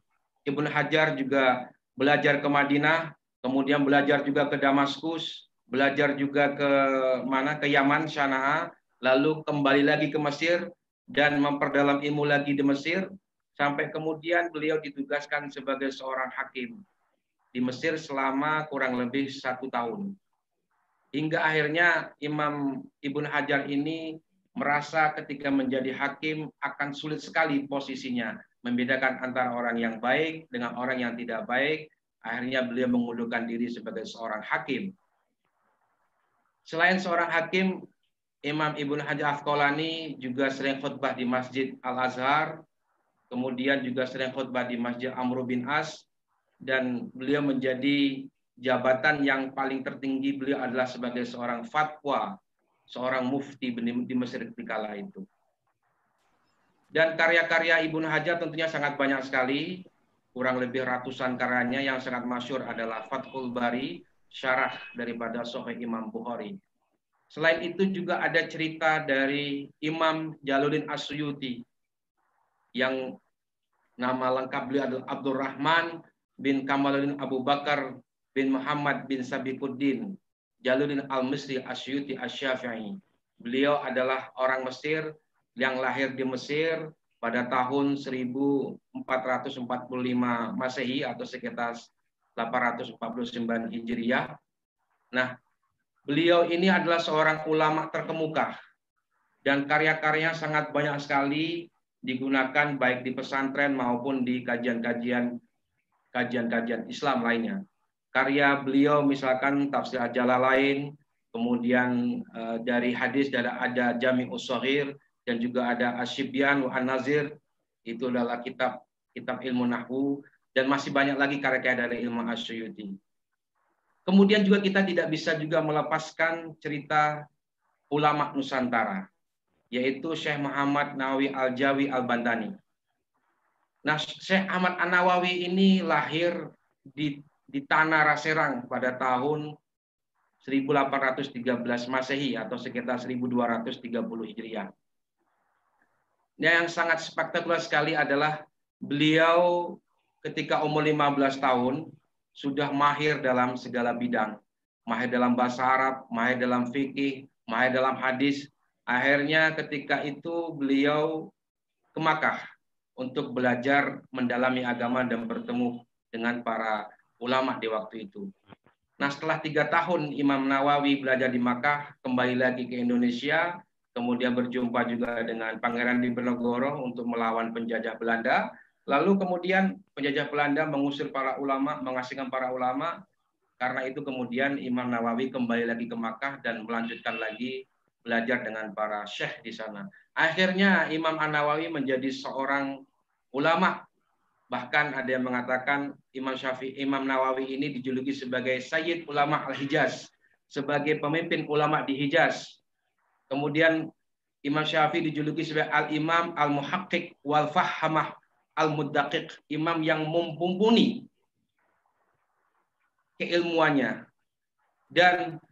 Ibnu Hajar juga belajar ke Madinah, kemudian belajar juga ke Damaskus, belajar juga ke Yaman, Sana'a, lalu kembali lagi ke Mesir dan memperdalam ilmu lagi di Mesir, sampai kemudian beliau ditugaskan sebagai seorang hakim di Mesir selama kurang lebih 1 tahun. Hingga akhirnya Imam Ibnu Hajar ini merasa ketika menjadi hakim akan sulit sekali posisinya, membedakan antara orang yang baik dengan orang yang tidak baik. Akhirnya beliau mengundurkan diri sebagai seorang hakim. Selain seorang hakim, Imam Ibnu Hajar Asqalani juga sering khutbah di Masjid Al-Azhar, kemudian juga sering khutbah di Masjid Amr bin As, dan beliau menjadi jabatan yang paling tertinggi beliau adalah sebagai seorang fatwa, seorang mufti di Mesir kala itu. Dan karya-karya Ibnu Hajar tentunya sangat banyak sekali, kurang lebih ratusan karyanya. Yang sangat masyhur adalah Fathul Bari, syarah daripada Sahih Imam Bukhari. Selain itu juga ada cerita dari Imam Jalaluddin As-Suyuti yang nama lengkap beliau adalah Abdurrahman bin Kamaluddin Abu Bakar bin Muhammad bin Sabiquddin Jalaluddin Al-Misri As-Suyuti Asy-Syafi'i. Beliau adalah orang Mesir yang lahir di Mesir pada tahun 1445 Masehi atau sekitar 849 Hijriah. Nah, beliau ini adalah seorang ulama terkemuka dan karya-karyanya sangat banyak sekali digunakan baik di pesantren maupun di kajian-kajian Islam lainnya. Karya beliau misalkan Tafsir Al-Jalalain, kemudian dari hadis ada Jami'us Shaghir, dan juga ada Asy-Syibyan wa An-Nazir, itu adalah kitab ilmu nahwu, dan masih banyak lagi karya-karya dari ilmu Asy-Suyuti. Kemudian juga kita tidak bisa juga melepaskan cerita ulama Nusantara, yaitu Syekh Muhammad Nawawi Al-Jawi Al-Bandani. Nah, Syekh Ahmad An-Nawawi ini lahir di Tanah Raserang pada tahun 1813 Masehi atau sekitar 1230 Hijriah. Yang sangat spektakuler sekali adalah beliau ketika umur 15 tahun sudah mahir dalam segala bidang. Mahir dalam bahasa Arab, mahir dalam fikih, mahir dalam hadis. Akhirnya ketika itu beliau ke Makkah untuk belajar mendalami agama dan bertemu dengan para ulama di waktu itu. Nah, setelah 3 tahun Imam Nawawi belajar di Makkah, kembali lagi ke Indonesia, kemudian berjumpa juga dengan Pangeran Diponegoro untuk melawan penjajah Belanda. Lalu kemudian penjajah Belanda mengusir para ulama, mengasingkan para ulama. Karena itu kemudian Imam Nawawi kembali lagi ke Makkah dan melanjutkan lagi belajar dengan para syekh di sana. Akhirnya Imam An-Nawawi menjadi seorang ulama. Bahkan ada yang mengatakan Imam Nawawi ini dijuluki sebagai Sayyid Ulama Al-Hijaz, sebagai pemimpin ulama di Hijaz. Kemudian Imam Syafi'i dijuluki sebagai Al-Imam Al-Muhaqqiq wal-Fahamah Al-Muddaqiq, imam yang mumpuni keilmuannya. Dan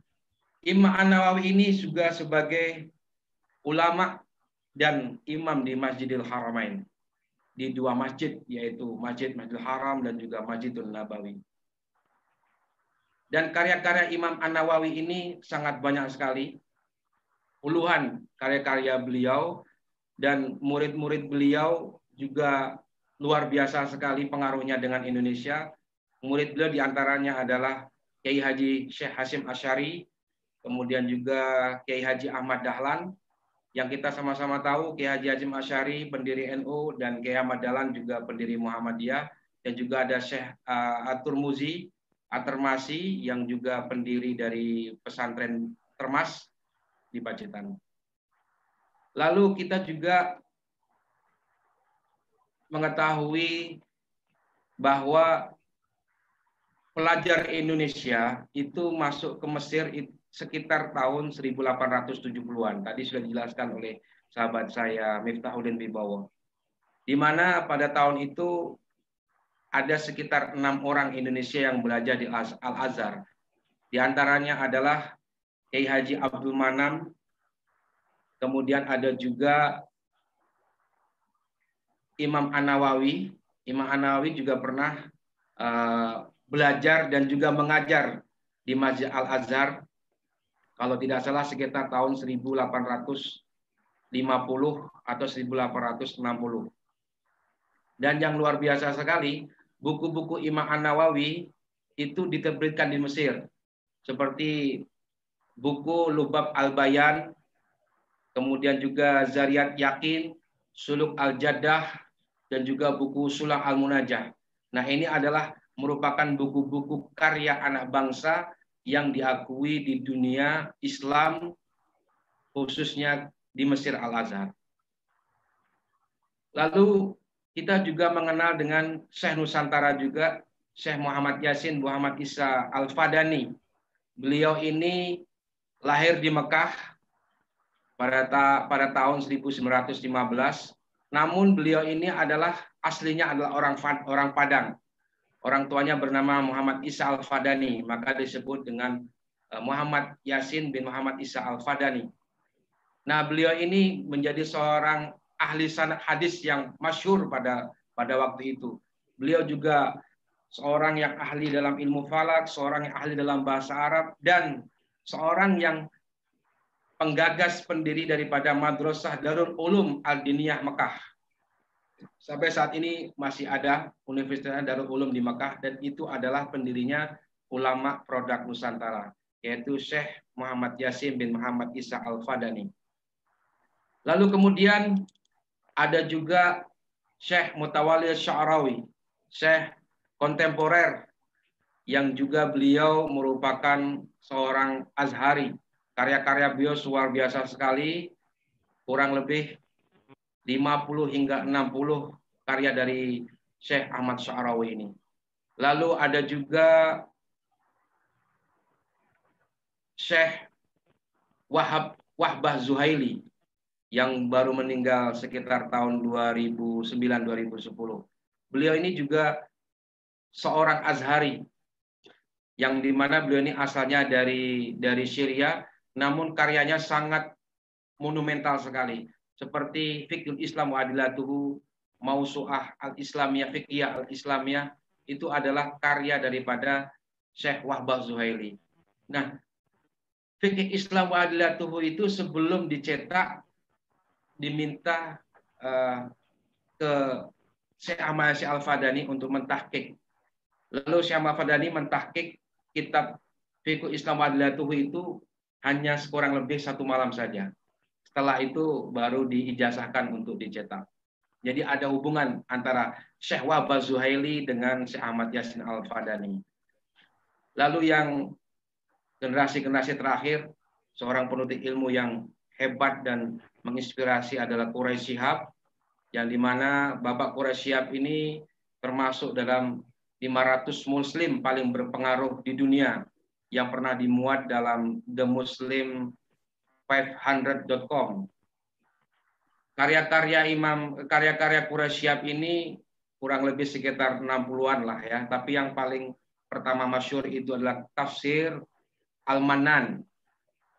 Imam An-Nawawi ini juga sebagai ulama dan imam di Masjidil Haramain, di 2 masjid, yaitu Masjidil Haram dan juga Masjidun Nabawi. Dan karya-karya Imam An-Nawawi ini sangat banyak sekali. Puluhan karya-karya beliau, dan murid-murid beliau juga luar biasa sekali pengaruhnya dengan Indonesia. Murid beliau diantaranya adalah Kiai Haji Syekh Hasyim Asy'ari, kemudian juga Kiai Haji Ahmad Dahlan, yang kita sama-sama tahu Kiai Haji Hasyim Asy'ari pendiri NU dan Kiai Ahmad Dahlan juga pendiri Muhammadiyah, dan juga ada Syekh At-Turmuzi At-Termasi yang juga pendiri dari pesantren Termas di Pacitan. Lalu kita juga mengetahui bahwa pelajar Indonesia itu masuk ke Mesir sekitar tahun 1870-an. Tadi sudah dijelaskan oleh sahabat saya Miftahuddin Wibowo. Di mana pada tahun itu ada sekitar 6 orang Indonesia yang belajar di Al-Azhar. Di antaranya adalah Kiai Haji Abdul Manam, kemudian ada juga Imam An-Nawawi. Imam An-Nawawi juga pernah belajar dan juga mengajar di Masjid Al-Azhar, kalau tidak salah sekitar tahun 1850 atau 1860. Dan yang luar biasa sekali, buku-buku Imam An-Nawawi itu diterbitkan di Mesir, seperti buku Lubab Al-Bayan, kemudian juga Zariyat Yakin, Suluk Al-Jaddah, dan juga buku Sulam Al-Munajah. Nah, ini adalah merupakan buku-buku karya anak bangsa yang diakui di dunia Islam, khususnya di Mesir Al-Azhar. Lalu kita juga mengenal dengan Syekh Nusantara juga, Syekh Muhammad Yasin Muhammad Isa Al-Fadani. Beliau ini lahir di Mekah pada tahun 1915. Namun beliau ini aslinya adalah orang Padang. Orang tuanya bernama Muhammad Isa Al-Fadani, maka disebut dengan Muhammad Yasin bin Muhammad Isa Al-Fadani. Nah, beliau ini menjadi seorang ahli sanad hadis yang masyhur pada waktu itu. Beliau juga seorang yang ahli dalam ilmu falak, seorang yang ahli dalam bahasa Arab, dan seorang yang penggagas pendiri daripada Madrasah Darul Ulum Al-Diniyah Mekah. Sampai saat ini masih ada Universitas Darul Ulum di Mekah, dan itu adalah pendirinya ulama produk Nusantara, yaitu Syekh Muhammad Yasin bin Muhammad Isa Al-Fadani. Lalu kemudian ada juga Syekh Mutawalli Sya'rawi, Syekh kontemporer, yang juga beliau merupakan seorang Azhari. Karya-karya beliau luar biasa sekali, kurang lebih 50 hingga 60 karya dari Syekh Ahmad Sya'rawi ini. Lalu ada juga Syekh Wahbah Zuhaili yang baru meninggal sekitar tahun 2009-2010. Beliau ini juga seorang Azhari yang dimana beliau ini asalnya dari Syria, namun karyanya sangat monumental sekali. Seperti Fiqhul Islam wa Adilatuhu, Mausu'ah al-Islamiyah, Fiqhiyah al-Islamiyah, itu adalah karya daripada Syekh Wahbah Zuhaili. Nah, Fiqh Islam wa Adilatuhu itu sebelum dicetak diminta ke Syekh Ahmad Syekh Al-Fadani untuk mentahqiq. Lalu Syekh Ahmad Al-Fadani mentahqiq kitab Fiqh Islam wa Adilatuhu itu hanya kurang lebih 1 malam saja. Setelah itu baru diijazahkan untuk dicetak. Jadi ada hubungan antara Syekh Wahbah Zuhaili dengan Syekh Ahmad Yasin Al-Fadani. Lalu yang generasi-generasi terakhir, seorang penuntut ilmu yang hebat dan menginspirasi adalah Quraisy Shihab, yang dimana Bapak Quraisy Shihab ini termasuk dalam 500 muslim paling berpengaruh di dunia yang pernah dimuat dalam themuslim500.com. Karya-karya Quraisy Shihab ini kurang lebih sekitar 60-an lah ya, tapi yang paling pertama masyhur itu adalah tafsir Al-Manan,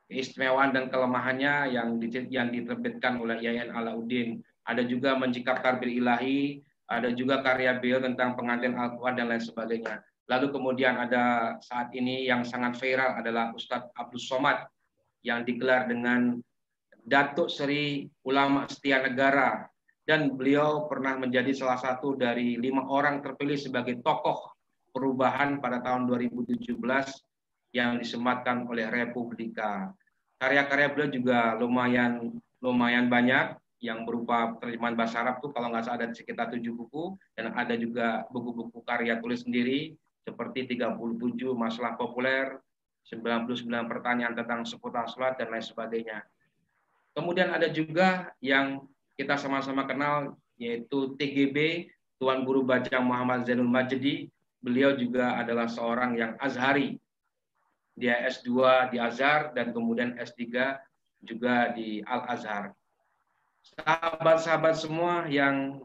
keistimewaan dan kelemahannya yang diterbitkan oleh Yayan Alauddin. Ada juga Mencikap Tarbiyah Ilahi, ada juga karya beliau tentang pengantin Al-Quran dan lain sebagainya. Lalu kemudian ada saat ini yang sangat viral adalah Ustadz Abdul Somad yang digelar dengan Datuk Seri Ulama Setia Negara, dan beliau pernah menjadi salah satu dari 5 orang terpilih sebagai tokoh perubahan pada tahun 2017 yang disematkan oleh Republika. Karya-karya beliau juga lumayan banyak yang berupa terjemahan bahasa Arab tuh kalau nggak salah ada sekitar 7 buku, dan ada juga buku-buku karya tulis sendiri seperti 37 masalah populer, 99 pertanyaan tentang seputar salat dan lain sebagainya. Kemudian ada juga yang kita sama-sama kenal yaitu TGB, Tuan Guru Bajang Muhammad Zainul Majdi. Beliau juga adalah seorang yang Azhari. Dia S2 di Azhar dan kemudian S3 juga di Al-Azhar. Sahabat-sahabat semua yang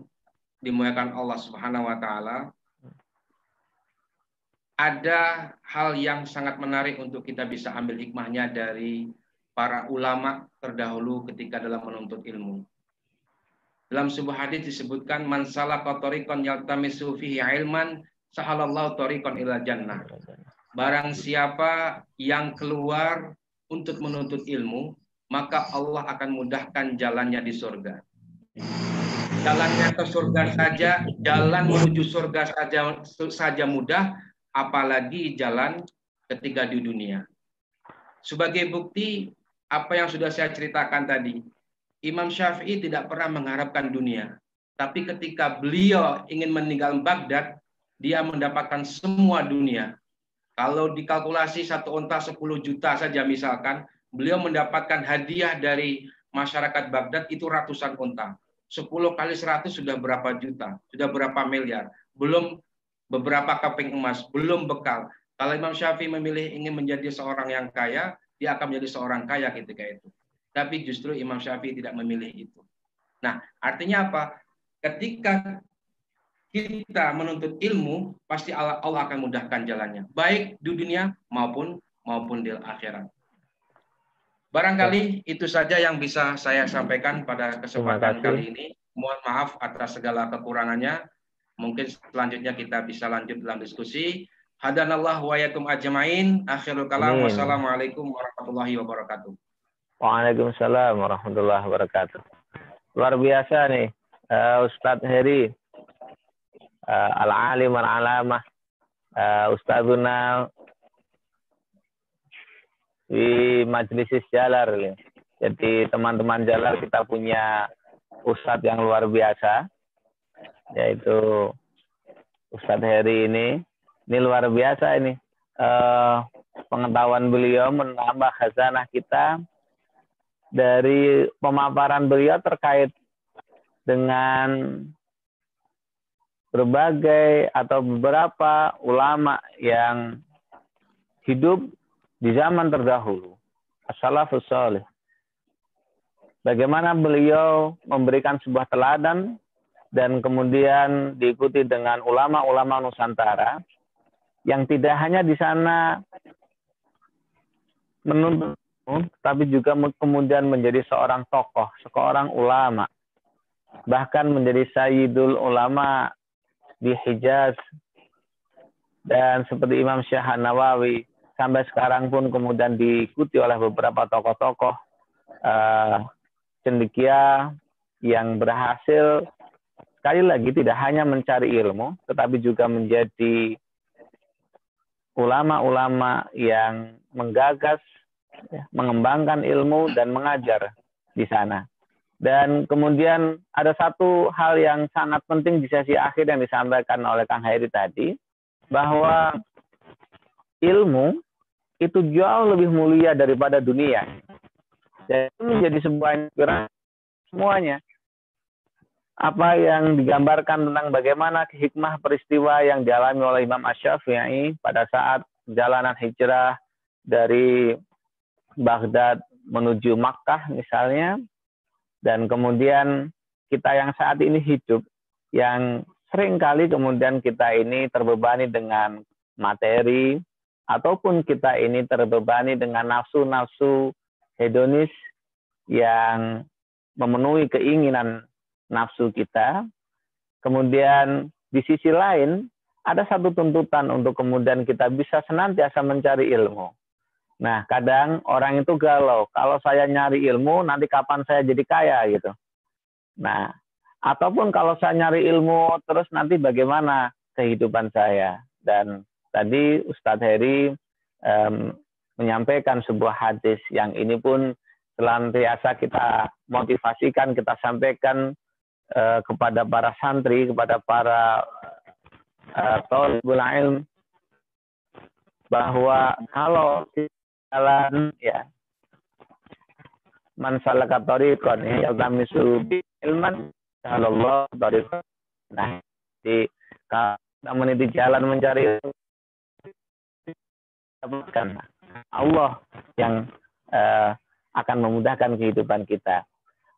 dimuliakan Allah Subhanahu wa taala, ada hal yang sangat menarik untuk kita bisa ambil hikmahnya dari para ulama terdahulu ketika dalam menuntut ilmu. Dalam sebuah hadis disebutkan, man salaka tariqan yaltamisu fihi ilman sahalallahu tariqan ila jannah. Barang siapa yang keluar untuk menuntut ilmu, maka Allah akan mudahkan jalannya di surga. Jalannya ke surga saja, jalan menuju surga saja mudah, apalagi jalan ketika di dunia. Sebagai bukti apa yang sudah saya ceritakan tadi, Imam Syafi'i tidak pernah mengharapkan dunia. Tapi ketika beliau ingin meninggal Baghdad, dia mendapatkan semua dunia. Kalau dikalkulasi 1 unta 10 juta saja misalkan, beliau mendapatkan hadiah dari masyarakat Baghdad itu ratusan unta. 10 kali 100 sudah berapa juta, sudah berapa miliar. Belum beberapa keping emas, belum bekal. Kalau Imam Syafi'i memilih ingin menjadi seorang yang kaya, dia akan menjadi seorang kaya ketika itu. Tapi justru Imam Syafi'i tidak memilih itu. Nah, artinya apa? Ketika kita menuntut ilmu, pasti Allah akan mudahkan jalannya, baik di dunia maupun di akhirat. Barangkali itu saja yang bisa saya sampaikan pada kesempatan kali ini. Mohon maaf atas segala kekurangannya. Mungkin selanjutnya kita bisa lanjut dalam diskusi. Hadanallah wa yakum ajmain. Akhirul kalam. Wassalamualaikum warahmatullahi wabarakatuh. Waalaikumsalam warahmatullahi wabarakatuh. Luar biasa nih Ustadz Heri, al-alim al-alamah, Ustadzuna di Majlisis Jalar. Jadi teman-teman Jalar, kita punya Ustadz yang luar biasa, yaitu Ustadz Heri ini luar biasa ini. Pengetahuan beliau menambah khazanah kita dari pemaparan beliau terkait dengan berbagai atau beberapa ulama yang hidup di zaman terdahulu, as-salafus salih. Bagaimana beliau memberikan sebuah teladan dan kemudian diikuti dengan ulama-ulama Nusantara yang tidak hanya di sana menuntut, tapi juga kemudian menjadi seorang tokoh, seorang ulama, bahkan menjadi sayyidul ulama di Hijaz. Dan seperti Imam Syekh Nawawi, sampai sekarang pun kemudian diikuti oleh beberapa tokoh-tokoh cendekia yang berhasil sekali lagi tidak hanya mencari ilmu, tetapi juga menjadi ulama-ulama yang menggagas, mengembangkan ilmu dan mengajar di sana. Dan kemudian ada satu hal yang sangat penting di sesi akhir yang disampaikan oleh Kang Hairi tadi, bahwa ilmu itu jauh lebih mulia daripada dunia. Dan itu menjadi sebuah inspirasi semuanya. Apa yang digambarkan tentang bagaimana hikmah peristiwa yang dialami oleh Imam Asy-Syafi'i pada saat perjalanan hijrah dari Baghdad menuju Makkah misalnya, dan kemudian kita yang saat ini hidup, yang seringkali kemudian kita ini terbebani dengan materi, ataupun kita ini terbebani dengan nafsu-nafsu hedonis yang memenuhi keinginan nafsu kita. Kemudian di sisi lain ada satu tuntutan untuk kemudian kita bisa senantiasa mencari ilmu. Nah, kadang orang itu galau, kalau saya nyari ilmu nanti kapan saya jadi kaya gitu. Nah, ataupun kalau saya nyari ilmu terus nanti bagaimana kehidupan saya. Dan tadi Ustadz Heri menyampaikan sebuah hadis yang ini pun senantiasa kita motivasikan, kita sampaikan kepada para santri, kepada para thalibul ilm, bahwa kalau jalan ya man salaka thariqan yaltamisu ilman Allah thariqan. Nah, di kalau meniti jalan mencari ilmu, dapatkan Allah yang akan memudahkan kehidupan kita.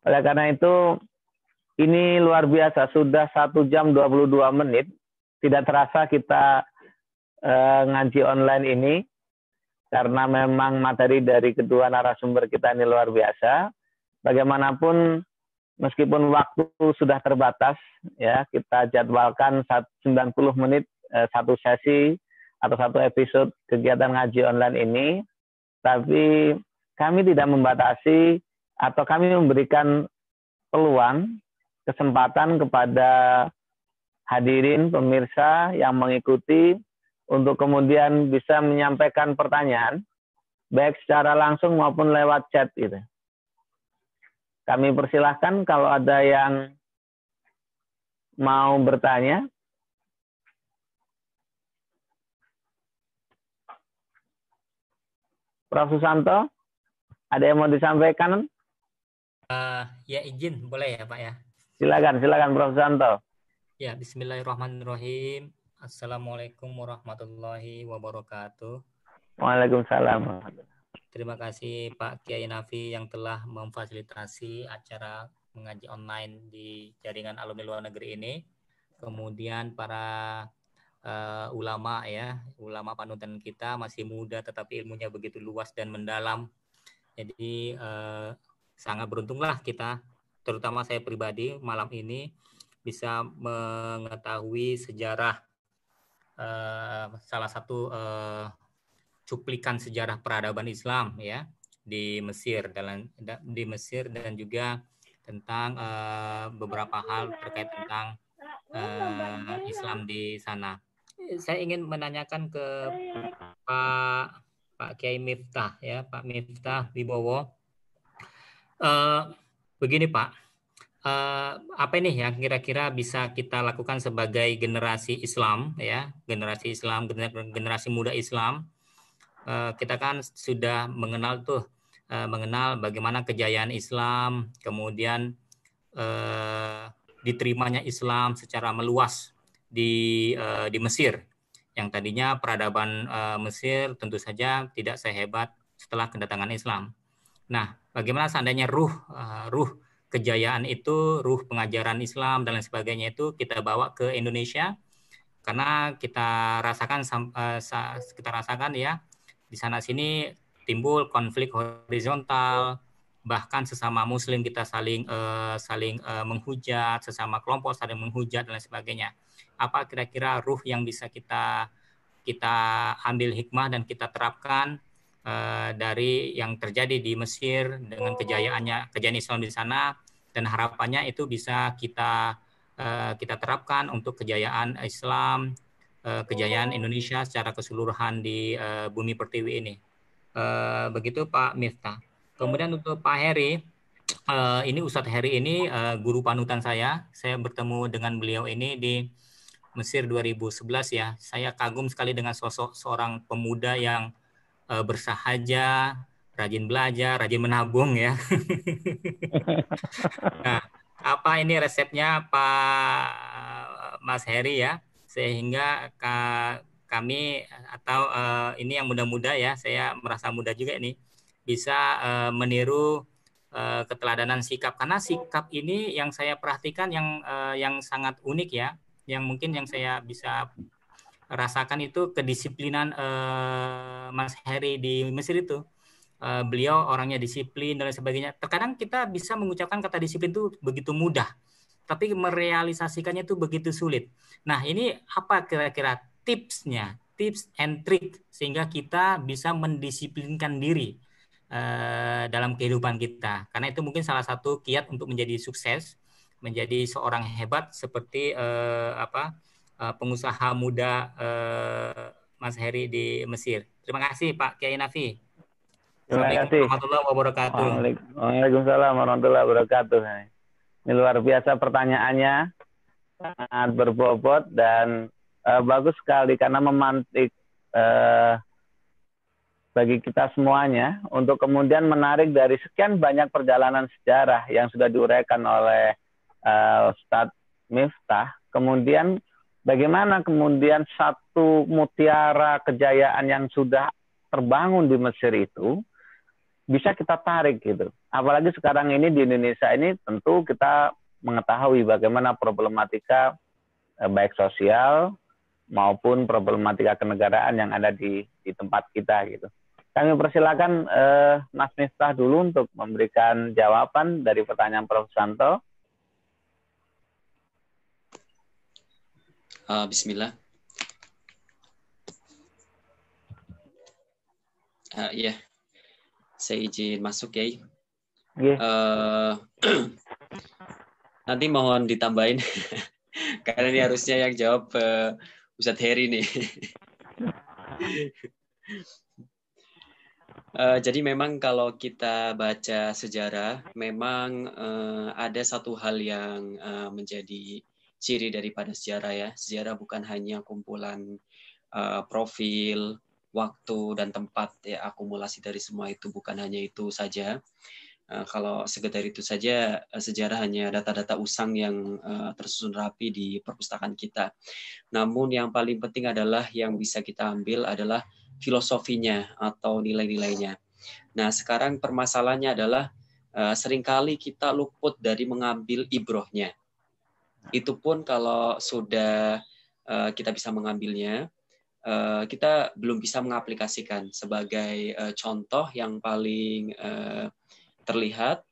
Oleh karena itu, ini luar biasa, sudah 1 jam 22 menit, tidak terasa kita ngaji online ini, karena memang materi dari kedua narasumber kita ini luar biasa. Bagaimanapun, meskipun waktu sudah terbatas, ya kita jadwalkan 90 menit satu sesi atau satu episode kegiatan ngaji online ini, tapi kami tidak membatasi atau kami memberikan peluang, kesempatan kepada hadirin pemirsa yang mengikuti untuk kemudian bisa menyampaikan pertanyaan baik secara langsung maupun lewat chat gitu. Kami persilahkan kalau ada yang mau bertanya. Prof. Susanto, ada yang mau disampaikan? Ya izin, boleh ya Pak ya? Silakan Prof. Susanto. Ya, bismillahirrahmanirrahim. Assalamualaikum warahmatullahi wabarakatuh. Waalaikumsalam. Terima kasih Pak Kiai Nafi yang telah memfasilitasi acara mengaji online di jaringan alumni luar negeri ini. Kemudian para ulama ya, ulama panutan kita masih muda tetapi ilmunya begitu luas dan mendalam. Jadi sangat beruntunglah kita, terutama saya pribadi malam ini bisa mengetahui sejarah salah satu cuplikan sejarah peradaban Islam ya di Mesir dan juga tentang beberapa hal terkait tentang Islam di sana. Saya ingin menanyakan ke Pak Kiai Miftah ya, Pak Miftah Wibowo. Begini Pak, apa ini yang kira-kira bisa kita lakukan sebagai generasi Islam ya, generasi muda Islam. Kita kan sudah mengenal bagaimana kejayaan Islam, kemudian diterimanya Islam secara meluas di Mesir, yang tadinya peradaban Mesir tentu saja tidak sehebat setelah kedatangan Islam. Nah, bagaimana seandainya ruh kejayaan itu, ruh pengajaran Islam dan lain sebagainya itu kita bawa ke Indonesia, karena kita rasakan ya di sana sini timbul konflik horizontal, bahkan sesama Muslim kita saling menghujat, sesama kelompok saling menghujat dan lain sebagainya. Apa kira-kira ruh yang bisa kita ambil hikmah dan kita terapkan dari yang terjadi di Mesir dengan kejayaan Islam di sana, dan harapannya itu bisa kita terapkan untuk kejayaan Islam, kejayaan Indonesia secara keseluruhan di bumi pertiwi ini. Begitu Pak Miftah. Kemudian untuk Pak Heri, ini Ustadz Heri ini guru panutan saya. Saya bertemu dengan beliau ini di Mesir 2011 ya. Saya kagum sekali dengan sosok seorang pemuda yang bersahaja, rajin belajar, rajin menabung ya. Nah, apa ini resepnya Pak Mas Heri ya, sehingga kami atau ini yang muda-muda ya, saya merasa muda juga ini, bisa meniru keteladanan sikap, karena sikap ini yang saya perhatikan yang sangat unik ya, yang mungkin yang saya bisa rasakan itu kedisiplinan Mas Heri di Mesir itu. Beliau orangnya disiplin dan lain sebagainya. Terkadang kita bisa mengucapkan kata disiplin itu begitu mudah, tapi merealisasikannya itu begitu sulit. Nah, ini apa kira-kira tipsnya, tips and trick sehingga kita bisa mendisiplinkan diri dalam kehidupan kita. Karena itu mungkin salah satu kiat untuk menjadi sukses, menjadi seorang hebat seperti pengusaha muda Mas Heri di Mesir. Terima kasih Pak Kiai Nafi. Assalamualaikum warahmatullahi wabarakatuh. Waalaikumsalam warahmatullahi wabarakatuh. Ini luar biasa pertanyaannya, sangat berbobot dan bagus sekali karena memantik bagi kita semuanya untuk kemudian menarik dari sekian banyak perjalanan sejarah yang sudah diuraikan oleh Ustadz Miftah. Kemudian bagaimana kemudian satu mutiara kejayaan yang sudah terbangun di Mesir itu bisa kita tarik gitu. Apalagi sekarang ini di Indonesia ini tentu kita mengetahui bagaimana problematika baik sosial maupun problematika kenegaraan yang ada di tempat kita gitu. Kami persilakan Mas Miftah dulu untuk memberikan jawaban dari pertanyaan Prof. Santo. Bismillah. Iya. Saya izin masuk ya. Nanti mohon ditambahin karena ini harusnya yang jawab Ustadz Heri nih. Jadi memang kalau kita baca sejarah, memang ada satu hal yang menjadi ciri daripada sejarah ya. Sejarah bukan hanya kumpulan profil, waktu dan tempat ya, akumulasi dari semua itu, bukan hanya itu saja. Kalau sekedar itu saja, sejarah hanya data-data usang yang tersusun rapi di perpustakaan kita. Namun yang paling penting adalah yang bisa kita ambil adalah filosofinya atau nilai-nilainya. Nah, sekarang permasalahannya adalah seringkali kita luput dari mengambil ibrohnya. Itu pun kalau sudah kita bisa mengambilnya, kita belum bisa mengaplikasikan. Sebagai contoh yang paling terlihat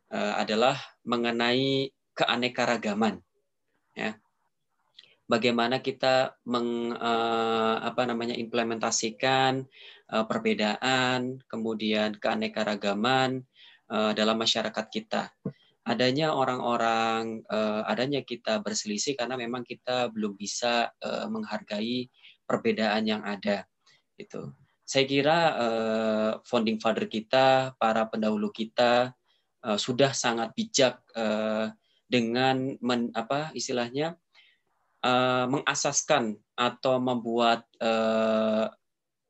adalah mengenai keanekaragaman. Ya. Bagaimana kita implementasikan perbedaan, kemudian keanekaragaman dalam masyarakat kita. Adanya adanya kita berselisih karena memang kita belum bisa menghargai perbedaan yang ada. Itu. Saya kira founding father kita, para pendahulu kita sudah sangat bijak dengan mengasaskan atau membuat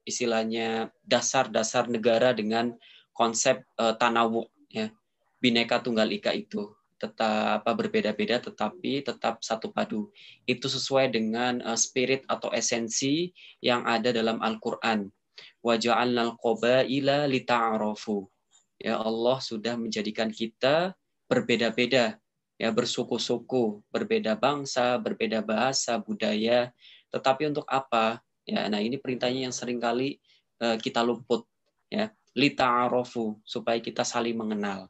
istilahnya dasar-dasar negara dengan konsep tanawuk ya, Bhinneka Tunggal Ika itu. Tetap berbeda-beda tetapi tetap satu padu. Itu sesuai dengan spirit atau esensi yang ada dalam Al-Qur'an. Wa ja'alnal qabaila lita'arafu. Ya, Allah sudah menjadikan kita berbeda-beda ya bersuku-suku, berbeda bangsa, berbeda bahasa, budaya, tetapi untuk apa? Ya, nah ini perintahnya yang seringkali kita luput, ya, lita'arofu, supaya kita saling mengenal.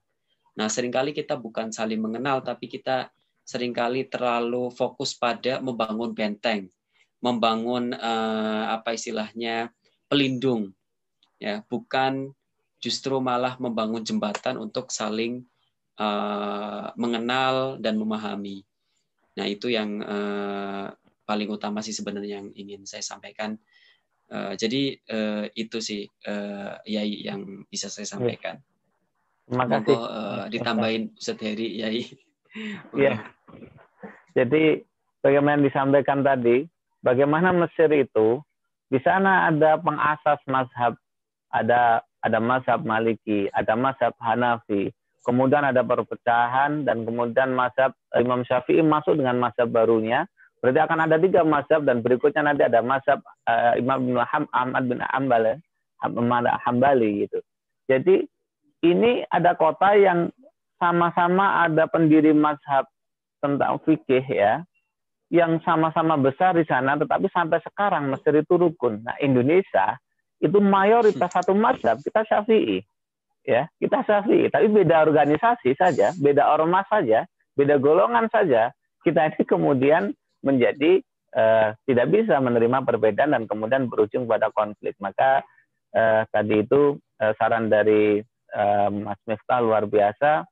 Nah, seringkali kita bukan saling mengenal, tapi kita seringkali terlalu fokus pada membangun benteng, membangun apa istilahnya pelindung, ya, bukan justru malah membangun jembatan untuk saling mengenal dan memahami. Nah, itu yang paling utama sih sebenarnya yang ingin saya sampaikan. Jadi itu sih Yai yang bisa saya sampaikan. Terima kasih. Ditambahin Ustaz Heri, Yai. Iya. Jadi bagaimana disampaikan tadi, bagaimana Mesir itu di sana ada pengasas mazhab, ada mazhab Maliki, ada mazhab Hanafi, kemudian ada perpecahan dan kemudian mazhab Imam Syafi'i masuk dengan mazhab barunya. Berarti akan ada 3 mazhab dan berikutnya nanti ada mazhab Imam Ahmad bin Hambali gitu. Jadi ini ada kota yang sama-sama ada pendiri mazhab tentang fikih ya, yang sama-sama besar di sana, tetapi sampai sekarang Mesir itu rukun. Nah, Indonesia itu mayoritas satu mazhab, kita Syafi'i. Ya, kita Syafi'i, tapi beda organisasi saja, beda ormas saja, beda golongan saja. Kita ini kemudian menjadi tidak bisa menerima perbedaan dan kemudian berujung pada konflik. Maka tadi itu saran dari Mas Miftah luar biasa.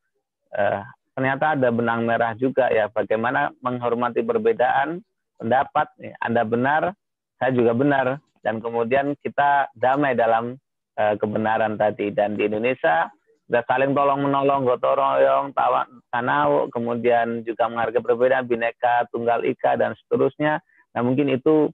Ternyata ada benang merah juga ya, bagaimana menghormati perbedaan pendapat. Anda benar, saya juga benar, dan kemudian kita damai dalam kebenaran tadi. Dan di Indonesia kita saling tolong menolong, gotong royong, tanawuk, kemudian juga menghargai perbedaan, bineka tunggal ika dan seterusnya. Nah, mungkin itu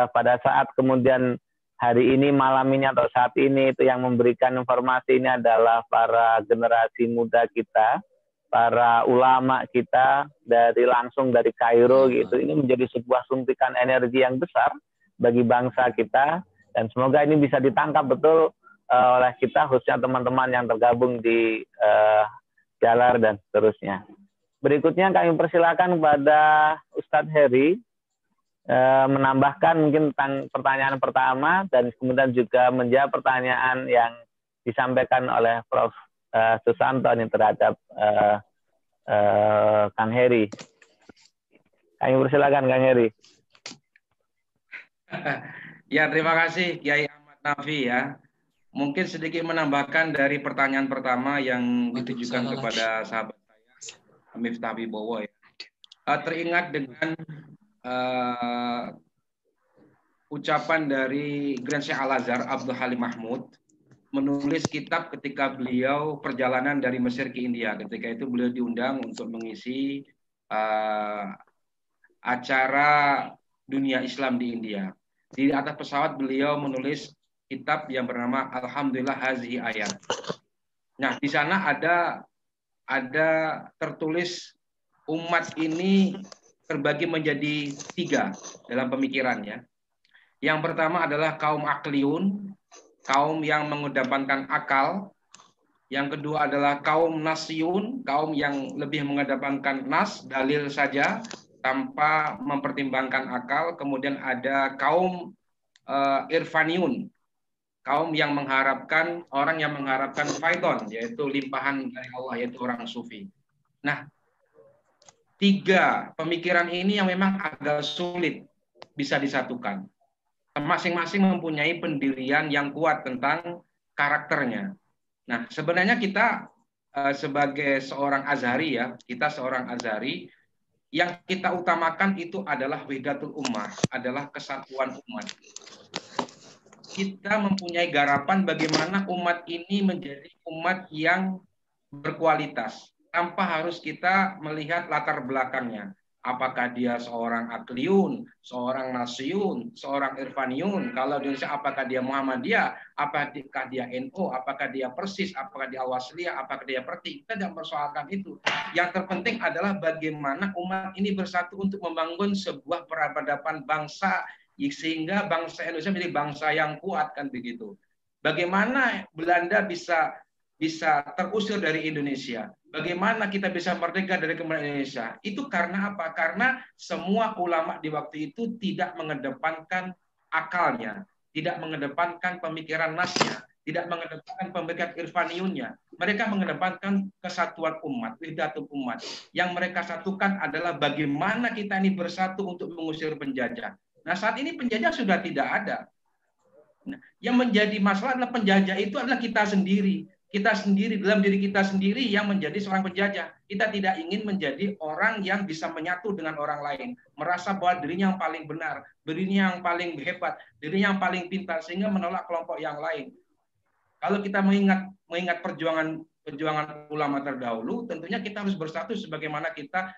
pada saat kemudian hari ini, malam ini atau saat ini, itu yang memberikan informasi ini adalah para generasi muda kita, para ulama kita langsung dari Kairo gitu. Ini menjadi sebuah suntikan energi yang besar bagi bangsa kita, dan semoga ini bisa ditangkap betul oleh kita, khususnya teman-teman yang tergabung di Jalar dan seterusnya. Berikutnya kami persilakan kepada Ustadz Heri menambahkan mungkin tentang pertanyaan pertama dan kemudian juga menjawab pertanyaan yang disampaikan oleh Prof. Susanto ini terhadap Kang Heri. Kami persilakan Kang Heri. Ya, terima kasih Kiai Ahmad Nafi ya. Mungkin sedikit menambahkan dari pertanyaan pertama yang ditujukan kepada sahabat saya Miftah Wibowo ya. Teringat dengan ucapan dari Grand Syekh Al-Azhar Abdul Halim Mahmud menulis kitab ketika beliau perjalanan dari Mesir ke India. Ketika itu beliau diundang untuk mengisi acara dunia Islam di India. Di atas pesawat beliau menulis kitab yang bernama Alhamdulillah Hazihi Ayat. Nah, di sana ada tertulis umat ini terbagi menjadi 3 dalam pemikirannya. Yang pertama adalah kaum akliyun, kaum yang mengedepankan akal. Yang kedua adalah kaum nasyun, kaum yang lebih mengedepankan nas, dalil saja, tanpa mempertimbangkan akal. Kemudian ada kaum irfaniyun, kaum yang mengharapkan, orang yang mengharapkan faidon, yaitu limpahan dari Allah, yaitu orang sufi. Nah, 3 pemikiran ini yang memang agak sulit bisa disatukan. Masing-masing mempunyai pendirian yang kuat tentang karakternya. Nah, sebenarnya kita sebagai seorang Azhari ya, kita seorang Azhari, yang kita utamakan itu adalah wahdatul ummah, adalah kesatuan umat. Kita mempunyai garapan bagaimana umat ini menjadi umat yang berkualitas, tanpa harus kita melihat latar belakangnya. Apakah dia seorang akliyun, seorang nasyun, seorang irfaniyun. Kalau di Indonesia, apakah dia Muhammadiyah, apakah dia NU, apakah dia Persis, apakah dia Al-Wasliyah, apakah dia Perti. Kita tidak mempersoalkan itu. Yang terpenting adalah bagaimana umat ini bersatu untuk membangun sebuah peradaban bangsa, sehingga bangsa Indonesia menjadi bangsa yang kuat, kan begitu. Bagaimana Belanda bisa bisa terusir dari Indonesia? Bagaimana kita bisa merdeka dari kemerdekaan Indonesia? Itu karena apa? Karena semua ulama di waktu itu tidak mengedepankan akalnya, tidak mengedepankan pemikiran nasnya, tidak mengedepankan pemikiran irfaniunnya. Mereka mengedepankan kesatuan umat, wahdatul umat. Yang mereka satukan adalah bagaimana kita ini bersatu untuk mengusir penjajah. Nah, saat ini penjajah sudah tidak ada. Nah, yang menjadi masalah adalah penjajah itu adalah kita sendiri. Kita sendiri, dalam diri kita sendiri yang menjadi seorang penjajah. Kita tidak ingin menjadi orang yang bisa menyatu dengan orang lain. Merasa bahwa dirinya yang paling benar, dirinya yang paling hebat, dirinya yang paling pintar, sehingga menolak kelompok yang lain. Kalau kita mengingat perjuangan ulama terdahulu, tentunya kita harus bersatu sebagaimana kita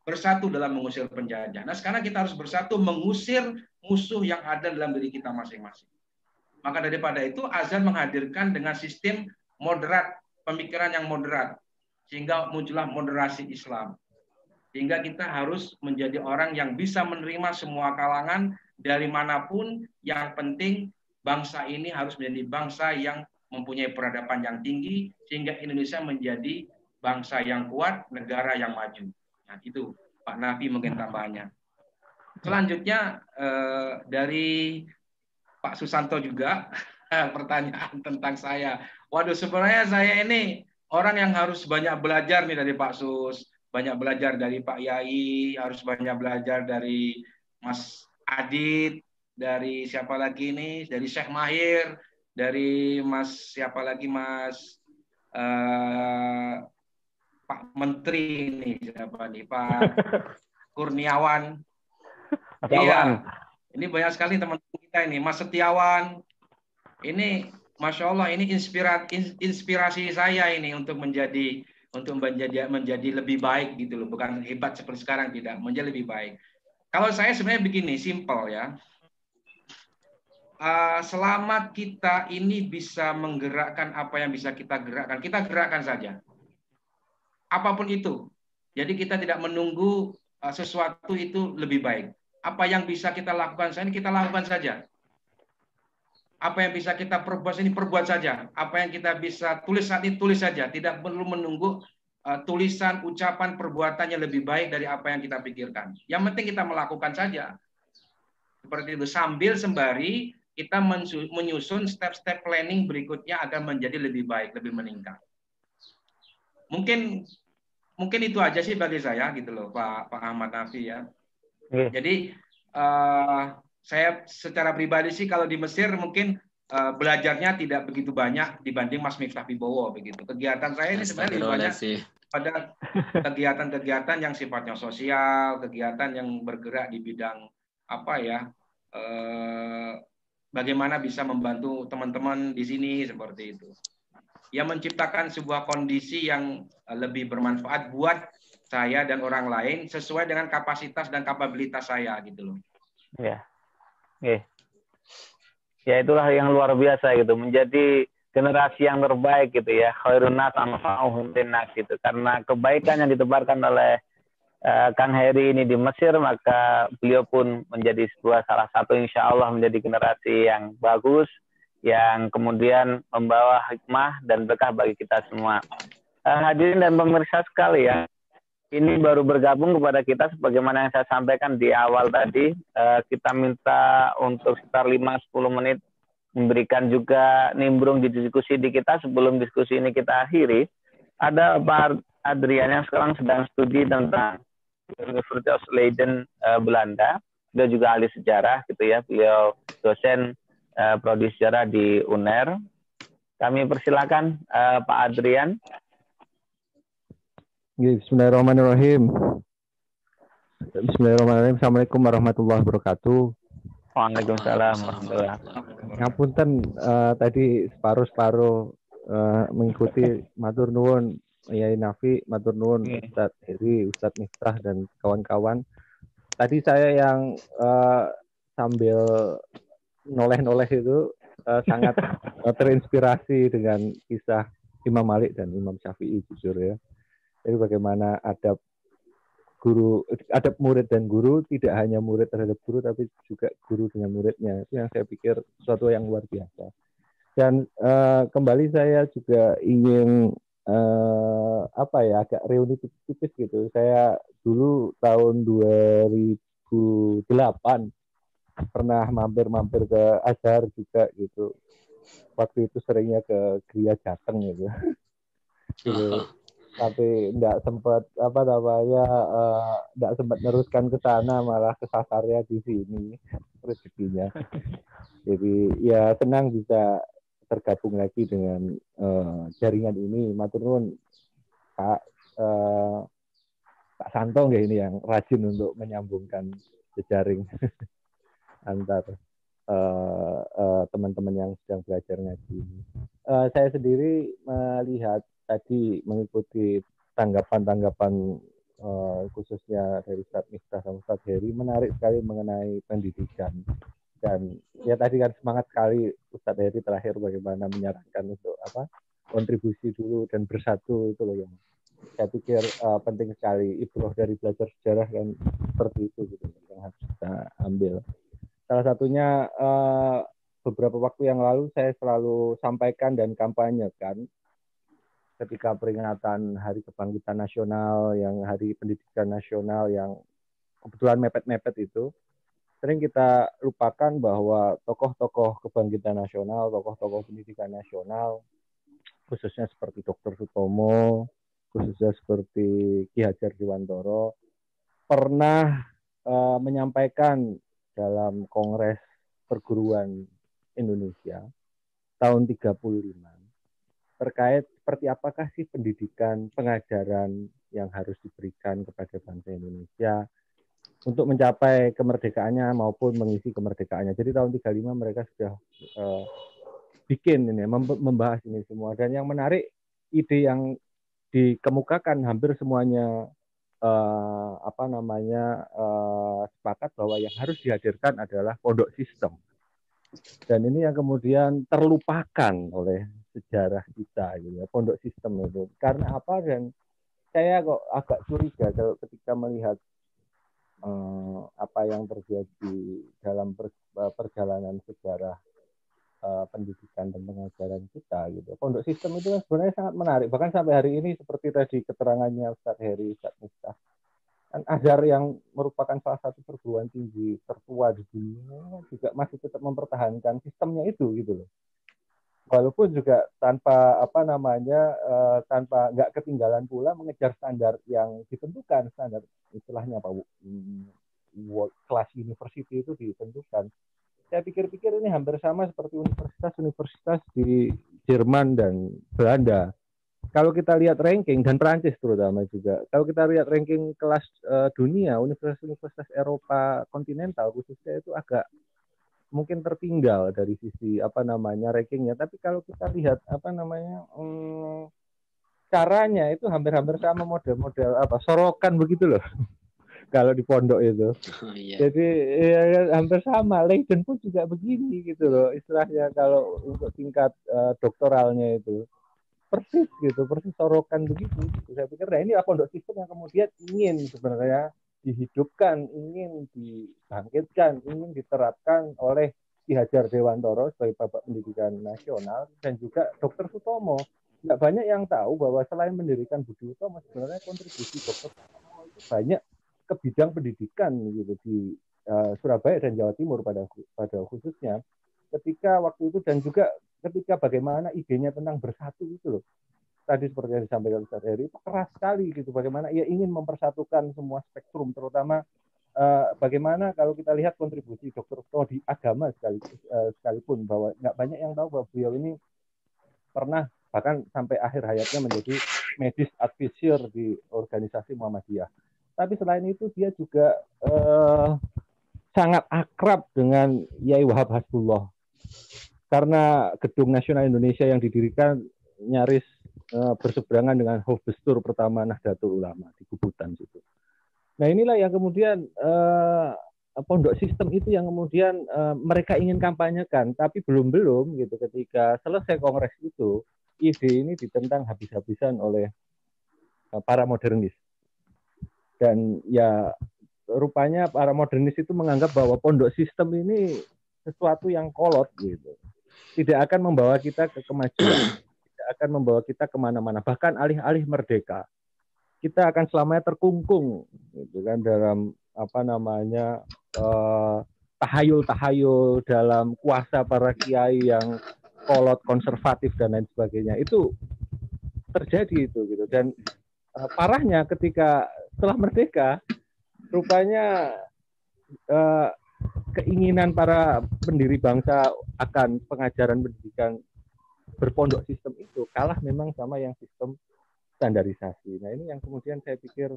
bersatu dalam mengusir penjajah. Nah, sekarang kita harus bersatu mengusir musuh yang ada dalam diri kita masing-masing. Maka daripada itu, azan menghadirkan dengan sistem moderat, pemikiran yang moderat, sehingga muncullah moderasi Islam. Sehingga kita harus menjadi orang yang bisa menerima semua kalangan dari manapun. Yang penting bangsa ini harus menjadi bangsa yang mempunyai peradaban yang tinggi, sehingga Indonesia menjadi bangsa yang kuat, negara yang maju. Nah, itu Pak Nafi mungkin tambahannya. Selanjutnya dari Pak Susanto juga pertanyaan tentang saya. Waduh, sebenarnya saya ini orang yang harus banyak belajar nih dari Pak Sus, banyak belajar dari Pak Yai, harus banyak belajar dari Mas Adit, dari siapa lagi nih, dari Syekh Mahir, dari Mas siapa lagi, Mas Pak Menteri nih, siapa nih, Pak Kurniawan. Iya, ini banyak sekali teman-teman kita ini, Mas Setiawan. Ini Masya Allah, ini inspirasi saya ini untuk menjadi lebih baik gitu loh, bukan hebat seperti sekarang, tidak, menjadi lebih baik. Kalau saya sebenarnya begini, simple ya. Selama kita ini bisa menggerakkan apa yang bisa kita gerakkan saja. Apapun itu. Jadi kita tidak menunggu sesuatu itu lebih baik. Apa yang bisa kita lakukan saja, kita lakukan saja. Apa yang bisa kita perbuat ini perbuat saja. Apa yang kita bisa tulis saat ini tulis saja. Tidak perlu menunggu tulisan, ucapan, perbuatannya lebih baik dari apa yang kita pikirkan. Yang penting kita melakukan saja. Seperti itu. Sambil sembari kita menyusun step-step planning berikutnya agar menjadi lebih baik, lebih meningkat. Mungkin itu aja sih bagi saya gitu loh, Pak Ahmad Nafi ya. Jadi saya secara pribadi sih kalau di Mesir mungkin belajarnya tidak begitu banyak dibanding Mas Miftah Wibowo begitu. Kegiatan saya ini sebenarnya lebih banyak pada kegiatan-kegiatan yang sifatnya sosial, kegiatan yang bergerak di bidang apa ya, bagaimana bisa membantu teman-teman di sini seperti itu. Ya, menciptakan sebuah kondisi yang lebih bermanfaat buat saya dan orang lain sesuai dengan kapasitas dan kapabilitas saya gitu loh. Ya. Ya, itulah yang luar biasa gitu, menjadi generasi yang terbaik gitu ya, khairun nas anfa'uhum linnas gitu. Karena kebaikan yang ditebarkan oleh Kang Heri ini di Mesir, maka beliau pun menjadi salah satu insya Allah menjadi generasi yang bagus, yang kemudian membawa hikmah dan berkah bagi kita semua. Hadirin dan pemirsa sekalian, ini baru bergabung kepada kita sebagaimana yang saya sampaikan di awal tadi, kita minta untuk sekitar 5-10 menit memberikan juga nimbrung di diskusi di kita sebelum diskusi ini kita akhiri. Ada Pak Adrian yang sekarang sedang studi tentang University of Leiden, Belanda. Beliau juga ahli sejarah gitu ya, beliau dosen prodi sejarah di UNER. Kami persilakan Pak Adrian. Bismillahirrahmanirrahim. Bismillahirrahmanirrahim. Assalamualaikum warahmatullahi wabarakatuh. Waalaikumsalam warahmatullahi wabarakatuh. Ngapunten tadi separuh mengikuti matur nuwun Yai Nafi, matur nuwun Ustadz Heri, Ustadz Miftah dan kawan-kawan. Tadi saya yang sambil noleh-noleh itu sangat terinspirasi dengan kisah Imam Malik dan Imam Syafi'i jujur ya. Jadi bagaimana adab murid dan guru, tidak hanya murid terhadap guru, tapi juga guru dengan muridnya. Itu yang saya pikir sesuatu yang luar biasa. Dan kembali saya juga ingin agak reuni tipis gitu. Saya dulu tahun 2008 pernah mampir-mampir ke Azhar juga gitu. Waktu itu seringnya ke Gria Jateng gitu. Gitu. Tapi nggak sempat nggak sempat neruskan ke sana, malah kesasarnya di sini rezekinya. Jadi ya senang bisa tergabung lagi dengan jaringan ini. Matur nuwun Pak Santo nggih ini yang rajin untuk menyambungkan jejaring antar teman-teman yang sedang belajar ngaji ini. Saya sendiri melihat tadi mengikuti tanggapan-tanggapan khususnya dari Ustadz Miftah dan Ustadz Heri, menarik sekali mengenai pendidikan. Dan ya tadi kan semangat sekali Ustadz Heri terakhir bagaimana menyarankan untuk kontribusi dulu dan bersatu itu loh yang saya pikir penting sekali. Ibrah dari belajar sejarah kan seperti itu gitu yang harus kita ambil. Salah satunya beberapa waktu yang lalu saya selalu sampaikan dan kampanyekan ketika peringatan Hari Kebangkitan Nasional, yang Hari Pendidikan Nasional yang kebetulan mepet-mepet itu, sering kita lupakan bahwa tokoh-tokoh kebangkitan nasional, tokoh-tokoh pendidikan nasional, khususnya seperti Dr. Sutomo, khususnya seperti Ki Hajar Dewantoro, pernah menyampaikan dalam Kongres Perguruan Indonesia tahun 35 terkait seperti apakah sih pendidikan, pengajaran yang harus diberikan kepada bangsa Indonesia untuk mencapai kemerdekaannya maupun mengisi kemerdekaannya. Jadi tahun 35 mereka sudah bikin ini, membahas ini semua. Dan yang menarik, ide yang dikemukakan hampir semuanya sepakat bahwa yang harus dihadirkan adalah pondok sistem. Dan ini yang kemudian terlupakan oleh sejarah kita gitu ya, pondok sistem itu. Karena apa? Dan saya kok agak curiga kalau ketika melihat apa yang terjadi dalam perjalanan sejarah pendidikan dan pengajaran kita gitu. Pondok sistem itu kan sebenarnya sangat menarik. Bahkan sampai hari ini seperti tadi keterangannya Ustadz Heri, Ustadz Miftah, kan Azhar yang merupakan salah satu perguruan tinggi tertua di dunia juga masih tetap mempertahankan sistemnya itu gitu loh. Walaupun juga tanpa tanpa nggak ketinggalan pula mengejar standar yang ditentukan, standar istilahnya apa world class university itu ditentukan. Saya pikir-pikir ini hampir sama seperti universitas-universitas di Jerman dan Belanda. Kalau kita lihat ranking, dan Perancis terutama juga, kalau kita lihat ranking kelas dunia, universitas-universitas Eropa kontinental khususnya itu agak mungkin tertinggal dari sisi rankingnya. Tapi kalau kita lihat caranya itu hampir-hampir sama, model-model sorokan begitu loh. Kalau di pondok itu, jadi ya, hampir sama. Leiden pun juga begini gitu loh istilahnya kalau untuk tingkat doktoralnya itu persis sorokan begitu. Saya pikir nah ini pondok sistem yang kemudian ingin sebenarnya dihidupkan, ingin dibangkitkan, ingin diterapkan oleh Ki Hajar Dewantoro sebagai Bapak Pendidikan Nasional dan juga Dr. Sutomo. Nggak banyak yang tahu bahwa selain mendirikan Budi Utomo, sebenarnya kontribusi Dr. Sutomo itu banyak ke bidang pendidikan gitu di Surabaya dan Jawa Timur pada khususnya ketika waktu itu, dan juga ketika bagaimana idenya tentang bersatu itu loh. Tadi seperti yang disampaikan Ustadz Heri itu keras sekali gitu, bagaimana ia ingin mempersatukan semua spektrum, terutama bagaimana kalau kita lihat kontribusi Dr. Sutomo di agama sekalipun, bahwa nggak banyak yang tahu bahwa beliau ini pernah bahkan sampai akhir hayatnya menjadi medis advisor di organisasi Muhammadiyah. Tapi selain itu dia juga sangat akrab dengan Yai Wahab Hasbullah. Karena Gedung Nasional Indonesia yang didirikan nyaris berseberangan dengan Hofbestur pertama Nahdlatul Ulama di Kubutan situ. Nah inilah yang kemudian pondok sistem itu yang kemudian mereka ingin kampanyekan, tapi belum gitu ketika selesai kongres itu, ide ini ditentang habis-habisan oleh para modernis. Dan ya rupanya para modernis itu menganggap bahwa pondok sistem ini sesuatu yang kolot gitu. tidak akan membawa kita ke kemajuan, tidak akan membawa kita kemana-mana. Bahkan alih-alih merdeka, kita akan selamanya terkungkung, gitu kan, dalam tahayul-tahayul, dalam kuasa para kiai yang kolot, konservatif dan lain sebagainya. Itu terjadi itu, gitu. Dan parahnya ketika setelah merdeka, rupanya keinginan para pendiri bangsa akan pengajaran pendidikan berpondok sistem itu kalah memang sama yang sistem standarisasi. Nah, ini yang kemudian saya pikir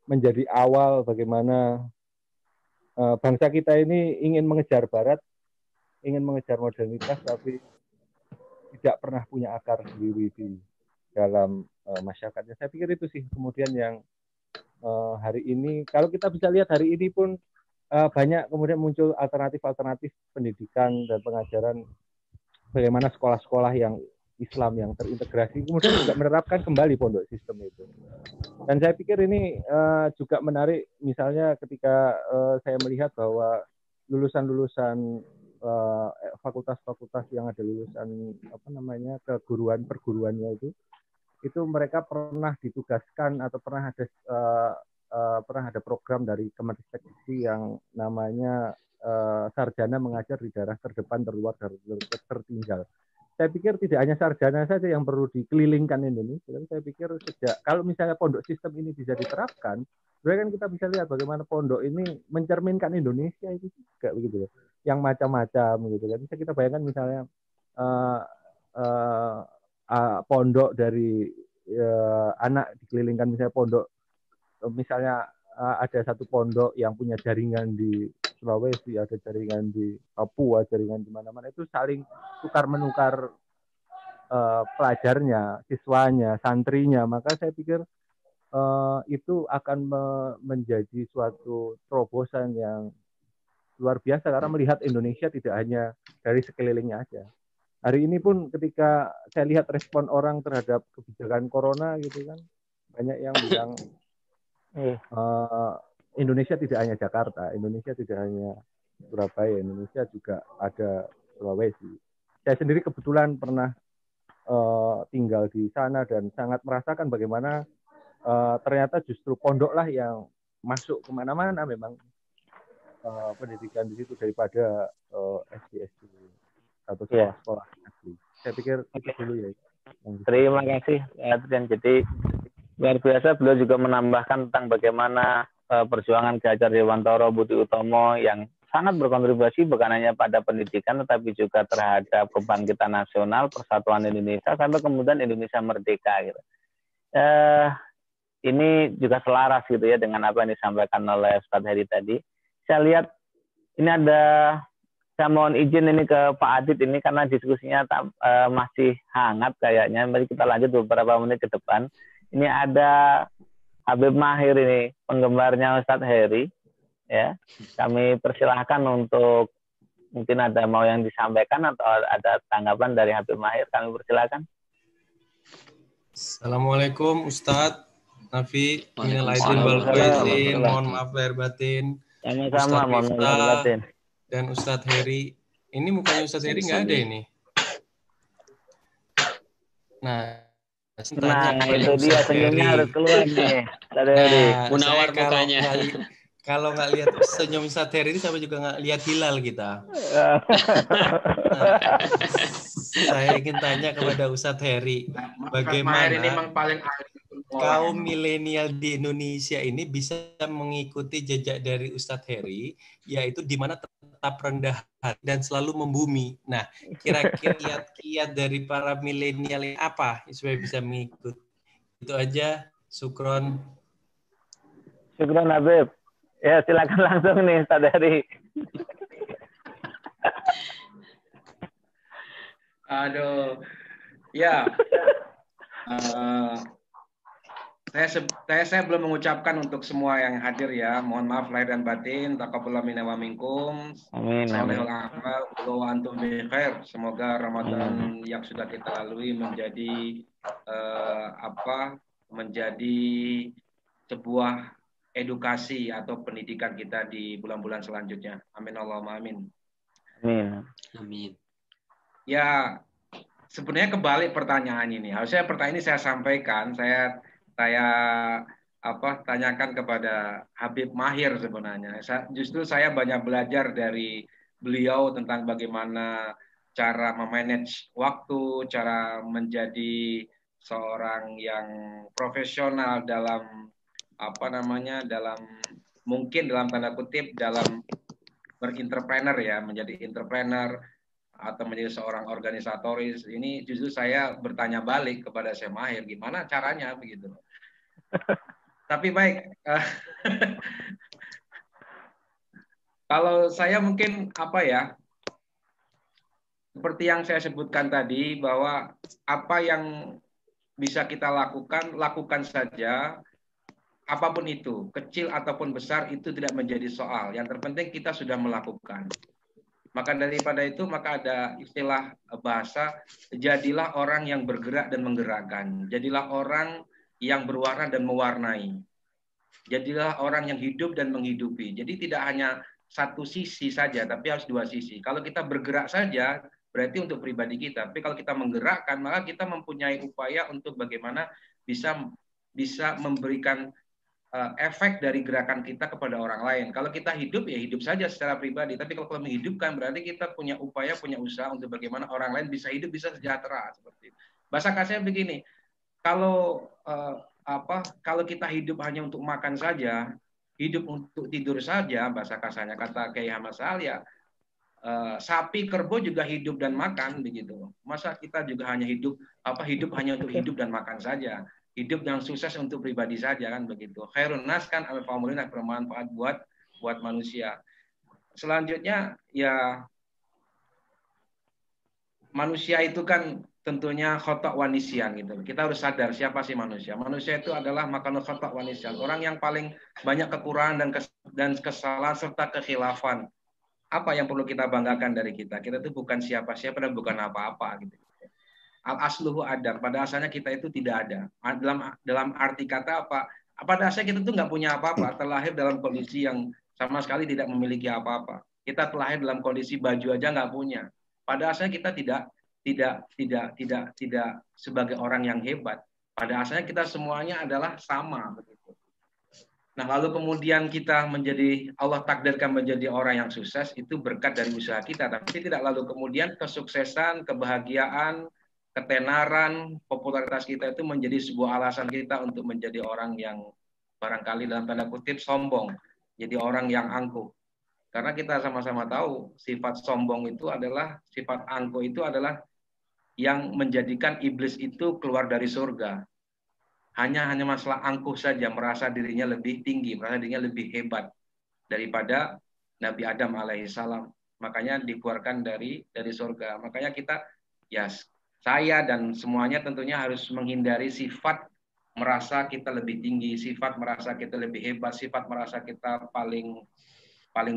menjadi awal bagaimana bangsa kita ini ingin mengejar barat, ingin mengejar modernitas, tapi tidak pernah punya akar sendiri di dalam masyarakatnya. Saya pikir itu sih kemudian yang hari ini, kalau kita bisa lihat hari ini pun banyak kemudian muncul alternatif-alternatif pendidikan dan pengajaran, bagaimana sekolah-sekolah yang Islam yang terintegrasi kemudian juga menerapkan kembali pondok sistem itu. Dan saya pikir ini juga menarik, misalnya ketika saya melihat bahwa lulusan-lulusan fakultas-fakultas yang ada lulusan keguruan perguruannya itu mereka pernah ditugaskan atau pernah ada program dari Kemenristek yang namanya sarjana mengajar di daerah terdepan, terluar, tertinggal. Saya pikir tidak hanya sarjana saja yang perlu dikelilingkan Indonesia, tapi saya pikir kalau misalnya pondok sistem ini bisa diterapkan, sebenarnya kan kita bisa lihat bagaimana pondok ini mencerminkan Indonesia itu juga begitu loh, yang macam-macam gitu kan. Bisa kita bayangkan misalnya pondok dari anak dikelilingkan, misalnya pondok, misalnya ada satu pondok yang punya jaringan di Sulawesi, ada jaringan di Papua, jaringan di mana-mana, itu saling tukar-menukar pelajarnya, siswanya, santrinya. Maka saya pikir itu akan menjadi suatu terobosan yang luar biasa, karena melihat Indonesia tidak hanya dari sekelilingnya aja. Hari ini pun ketika saya lihat respon orang terhadap kebijakan corona gitu kan, banyak yang bilang Indonesia tidak hanya Jakarta, Indonesia tidak hanya Surabaya, Indonesia juga ada Sulawesi. Saya sendiri kebetulan pernah tinggal di sana dan sangat merasakan bagaimana ternyata justru pondoklah yang masuk kemana-mana memang pendidikan di situ daripada SD atau sekolah-sekolah negeri. Saya pikir itu dulu ya. Terima kasih, Adrian. Jadi luar biasa, beliau juga menambahkan tentang bagaimana perjuangan Ki Hajar Dewantara Budi Utomo yang sangat berkontribusi bukan hanya pada pendidikan tetapi juga terhadap kebangkitan nasional, persatuan Indonesia sampai kemudian Indonesia merdeka gitu. Ini juga selaras gitu ya dengan apa yang disampaikan oleh Ustadz Heri tadi. Saya lihat ini saya mohon izin ini ke Pak Adit ini karena diskusinya masih hangat kayaknya. Mari kita lanjut beberapa menit ke depan. Ini ada Habib Mahir ini, penggemarnya Ustadz Heri. Ya, kami persilahkan untuk mungkin ada mau yang disampaikan atau ada tanggapan dari Habib Mahir. Kami persilahkan. Assalamualaikum Ustadz Nafi, minal aidin wal faizin, mohon maaf lahir batin. Sama-sama, mohon maaf lahir batin. Dan Ustadz Heri, ini mukanya Ustadz Heri nggak ada ini. Nah, itu dia senyumnya harus keluar nih. Munawar mukanya. Kalau nggak lihat senyum Ustadz Heri ini, sama juga nggak lihat hilal kita. Saya ingin tanya kepada Ustadz Heri, bagaimana ini memang paling kaum milenial di Indonesia ini bisa mengikuti jejak dari Ustadz Heri, yaitu di mana tetap rendah hati dan selalu membumi. Nah, kira-kira kiat-kiat dari para milenial ini apa supaya bisa mengikuti? Itu aja. Syukron. Syukron Habib. Ya, silakan langsung nih Ustadz Heri. Aduh, ya. Saya belum mengucapkan untuk semua yang hadir ya. Mohon maaf lahir dan batin. Taqabbalallahu minna wa minkum. Amin. Shalihul amal wa antum bi khair. Semoga Ramadan yang sudah kita lalui menjadi menjadi sebuah edukasi atau pendidikan kita di bulan-bulan selanjutnya. Amin Allahumma amin. Amin. Amin. Ya, sebenarnya kebalik pertanyaan ini. Harusnya pertanyaan ini saya sampaikan, saya tanyakan kepada Habib Mahir sebenarnya. Justru saya banyak belajar dari beliau tentang bagaimana cara memanage waktu, cara menjadi seorang yang profesional dalam dalam mungkin dalam tanda kutip dalam berentrepreneur ya, menjadi entrepreneur atau menjadi seorang organisatoris. Ini justru saya bertanya balik kepada Syekh Mahir, gimana caranya begitu. Tapi baik, kalau saya mungkin seperti yang saya sebutkan tadi, bahwa apa yang bisa kita lakukan saja, apapun itu, kecil ataupun besar itu tidak menjadi soal. Yang terpenting kita sudah melakukan. Maka daripada itu, maka ada istilah bahasa, jadilah orang yang bergerak dan menggerakkan. Jadilah orang yang berwarna dan mewarnai. Jadilah orang yang hidup dan menghidupi. Jadi tidak hanya satu sisi saja, tapi harus dua sisi. Kalau kita bergerak saja, berarti untuk pribadi kita. Tapi kalau kita menggerakkan, maka kita mempunyai upaya untuk bagaimana bisa memberikan efek dari gerakan kita kepada orang lain. Kalau kita hidup, ya hidup saja secara pribadi. Tapi kalau menghidupkan, berarti kita punya upaya, punya usaha untuk bagaimana orang lain bisa hidup, bisa sejahtera. Seperti itu. Bahasa kasarnya begini, kalau kita hidup hanya untuk makan saja, hidup untuk tidur saja, bahasa kasarnya kata Kiai Ahmad Sahal, ya sapi kerbau juga hidup dan makan begitu. Masa kita juga hanya hidup hanya untuk hidup dan makan saja, hidup yang sukses untuk pribadi saja, kan begitu. Khairun nas kan al-faumulin, bermanfaat buat manusia. Selanjutnya ya manusia itu kan tentunya khotok wanisian gitu. Kita harus sadar siapa sih manusia. Manusia itu adalah makanul khotok wanisian, orang yang paling banyak kekurangan dan kesalahan serta kekhilafan. Apa yang perlu kita banggakan dari kita? Kita itu bukan siapa-siapa dan bukan apa-apa gitu. Al-asluhu adam, pada asalnya kita itu tidak ada. Dalam arti kata apa? Pada asalnya kita itu nggak punya apa-apa, terlahir dalam kondisi yang sama sekali tidak memiliki apa-apa. Kita terlahir dalam kondisi baju aja nggak punya. Pada asalnya kita tidak sebagai orang yang hebat. Pada asalnya kita semuanya adalah sama begitu. Nah, lalu kemudian kita Allah takdirkan menjadi orang yang sukses, itu berkat dari usaha kita. Tapi tidak lalu kemudian kesuksesan, kebahagiaan, ketenaran, popularitas kita itu menjadi sebuah alasan kita untuk menjadi orang yang barangkali dalam tanda kutip sombong. Jadi orang yang angkuh. Karena kita sama-sama tahu sifat sombong itu adalah, sifat angkuh itu adalah yang menjadikan iblis itu keluar dari surga. Hanya masalah angkuh saja, merasa dirinya lebih tinggi, merasa dirinya lebih hebat daripada Nabi Adam alaihissalam. Makanya dikeluarkan dari surga. Makanya kita, saya dan semuanya tentunya harus menghindari sifat merasa kita lebih tinggi, sifat merasa kita lebih hebat, sifat merasa kita paling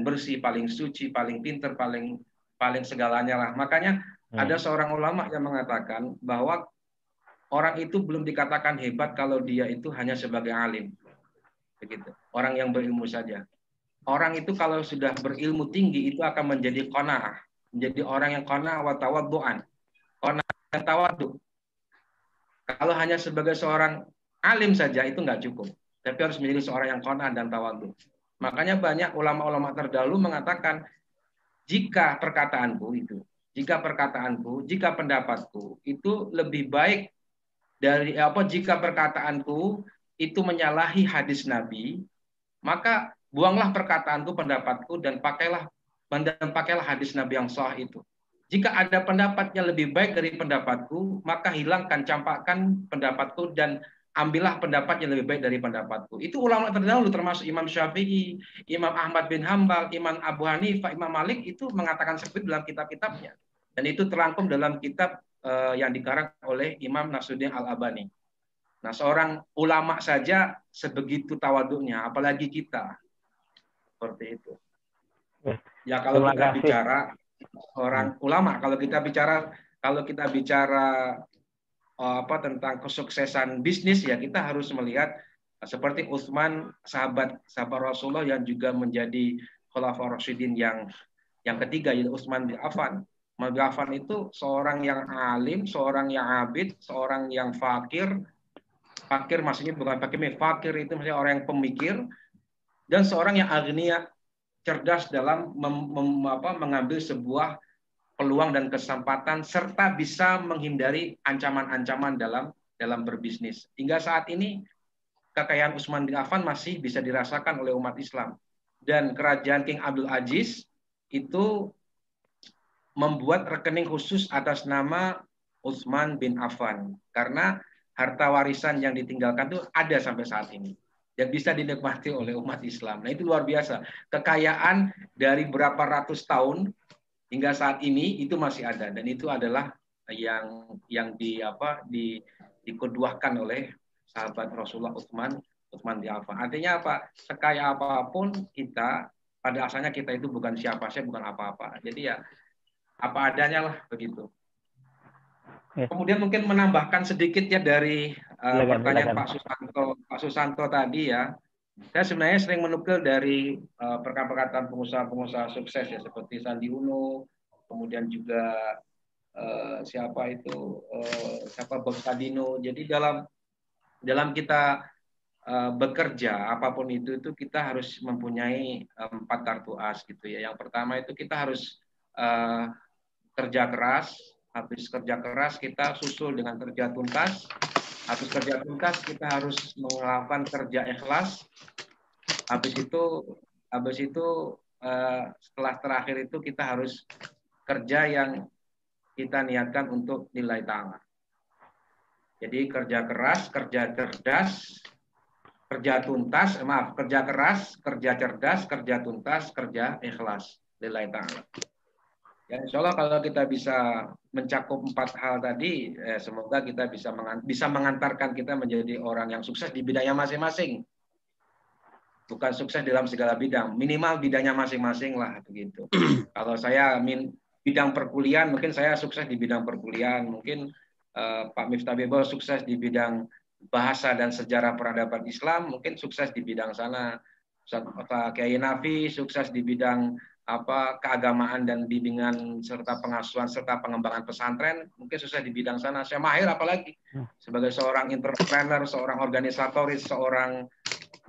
bersih, paling suci, paling pinter, paling segalanya lah. Makanya ada seorang ulama yang mengatakan bahwa orang itu belum dikatakan hebat kalau dia itu hanya sebagai alim. Begitu. Orang yang berilmu saja. Orang itu kalau sudah berilmu tinggi itu akan menjadi qanaah, menjadi orang yang qanaah wa tawaddu'an. Qanaah dan tawaddu. Kalau hanya sebagai seorang alim saja itu nggak cukup. Tapi harus menjadi seorang yang qanaah dan tawaddu. Makanya banyak ulama-ulama terdahulu mengatakan, jika perkataanku, jika pendapatku itu lebih baik jika perkataanku itu menyalahi hadis Nabi, maka buanglah perkataanku, pendapatku, dan pakailah hadis Nabi yang sahih itu. Jika ada pendapat yang lebih baik dari pendapatku, maka hilangkan, campakkan pendapatku dan ambillah pendapat yang lebih baik dari pendapatku. Itu ulama terdahulu termasuk Imam Syafi'i, Imam Ahmad bin Hambal, Imam Abu Hanifah, Imam Malik itu mengatakan seperti dalam kitab-kitabnya. Dan itu terangkum dalam kitab yang dikarang oleh Imam Nasruddin Al-Albani. Nah, seorang ulama saja sebegitu tawaduknya, apalagi kita. Seperti itu. Ya, kalau kita bicara orang ulama, kalau kita bicara tentang kesuksesan bisnis, ya kita harus melihat seperti Utsman, sahabat Rasulullah yang juga menjadi Khulafaur Rasyidin yang ketiga, yaitu Utsman bin Affan. Usman bin Affan itu seorang yang alim, seorang yang abid, seorang yang fakir. Fakir maksudnya bukan fakir itu maksudnya orang yang pemikir, dan seorang yang agniya, cerdas dalam mengambil sebuah peluang dan kesempatan, serta bisa menghindari ancaman-ancaman dalam berbisnis. Hingga saat ini kekayaan Utsman bin Affan masih bisa dirasakan oleh umat Islam. Dan kerajaan King Abdul Aziz itu membuat rekening khusus atas nama Utsman bin Affan, karena harta warisan yang ditinggalkan itu ada sampai saat ini dan bisa dinikmati oleh umat Islam. Nah, itu luar biasa. Kekayaan dari berapa ratus tahun hingga saat ini itu masih ada, dan itu adalah yang dikeduakan oleh sahabat Rasulullah Utsman bin Affan. Artinya apa? Sekaya apapun kita, pada asalnya kita itu bukan siapa, saya bukan apa-apa. Jadi ya apa adanya lah begitu. Kemudian mungkin menambahkan sedikit ya dari pertanyaan Pak Susanto tadi ya. Saya sebenarnya sering menukil dari perkataan pengusaha-pengusaha sukses ya, seperti Sandi Uno, kemudian juga siapa Bob Sadino. Jadi dalam kita bekerja apapun itu kita harus mempunyai 4 kartu as gitu ya. Yang pertama itu kita harus kerja keras. Habis kerja keras kita susul dengan kerja tuntas. Habis kerja tuntas kita harus melakukan kerja ikhlas. Habis itu setelah terakhir itu kita harus kerja yang kita niatkan untuk nilai ta'ala. Jadi kerja keras, kerja cerdas, kerja tuntas, kerja keras, kerja cerdas, kerja tuntas, kerja ikhlas, nilai ta'ala. Ya, insya Allah kalau kita bisa mencakup 4 hal tadi, semoga kita bisa mengantarkan kita menjadi orang yang sukses di bidangnya masing-masing. Bukan sukses dalam segala bidang, minimal bidangnya masing-masing lah begitu. Kalau saya bidang perkuliahan, mungkin saya sukses di bidang perkuliahan, mungkin Pak Miftah Bebo sukses di bidang bahasa dan sejarah peradaban Islam, mungkin sukses di bidang sana. Pak Kiai Nafi sukses di bidang keagamaan dan bimbingan serta pengasuhan serta pengembangan pesantren, mungkin sukses di bidang sana. Saya mahir apalagi sebagai seorang entrepreneur, seorang organisatoris, seorang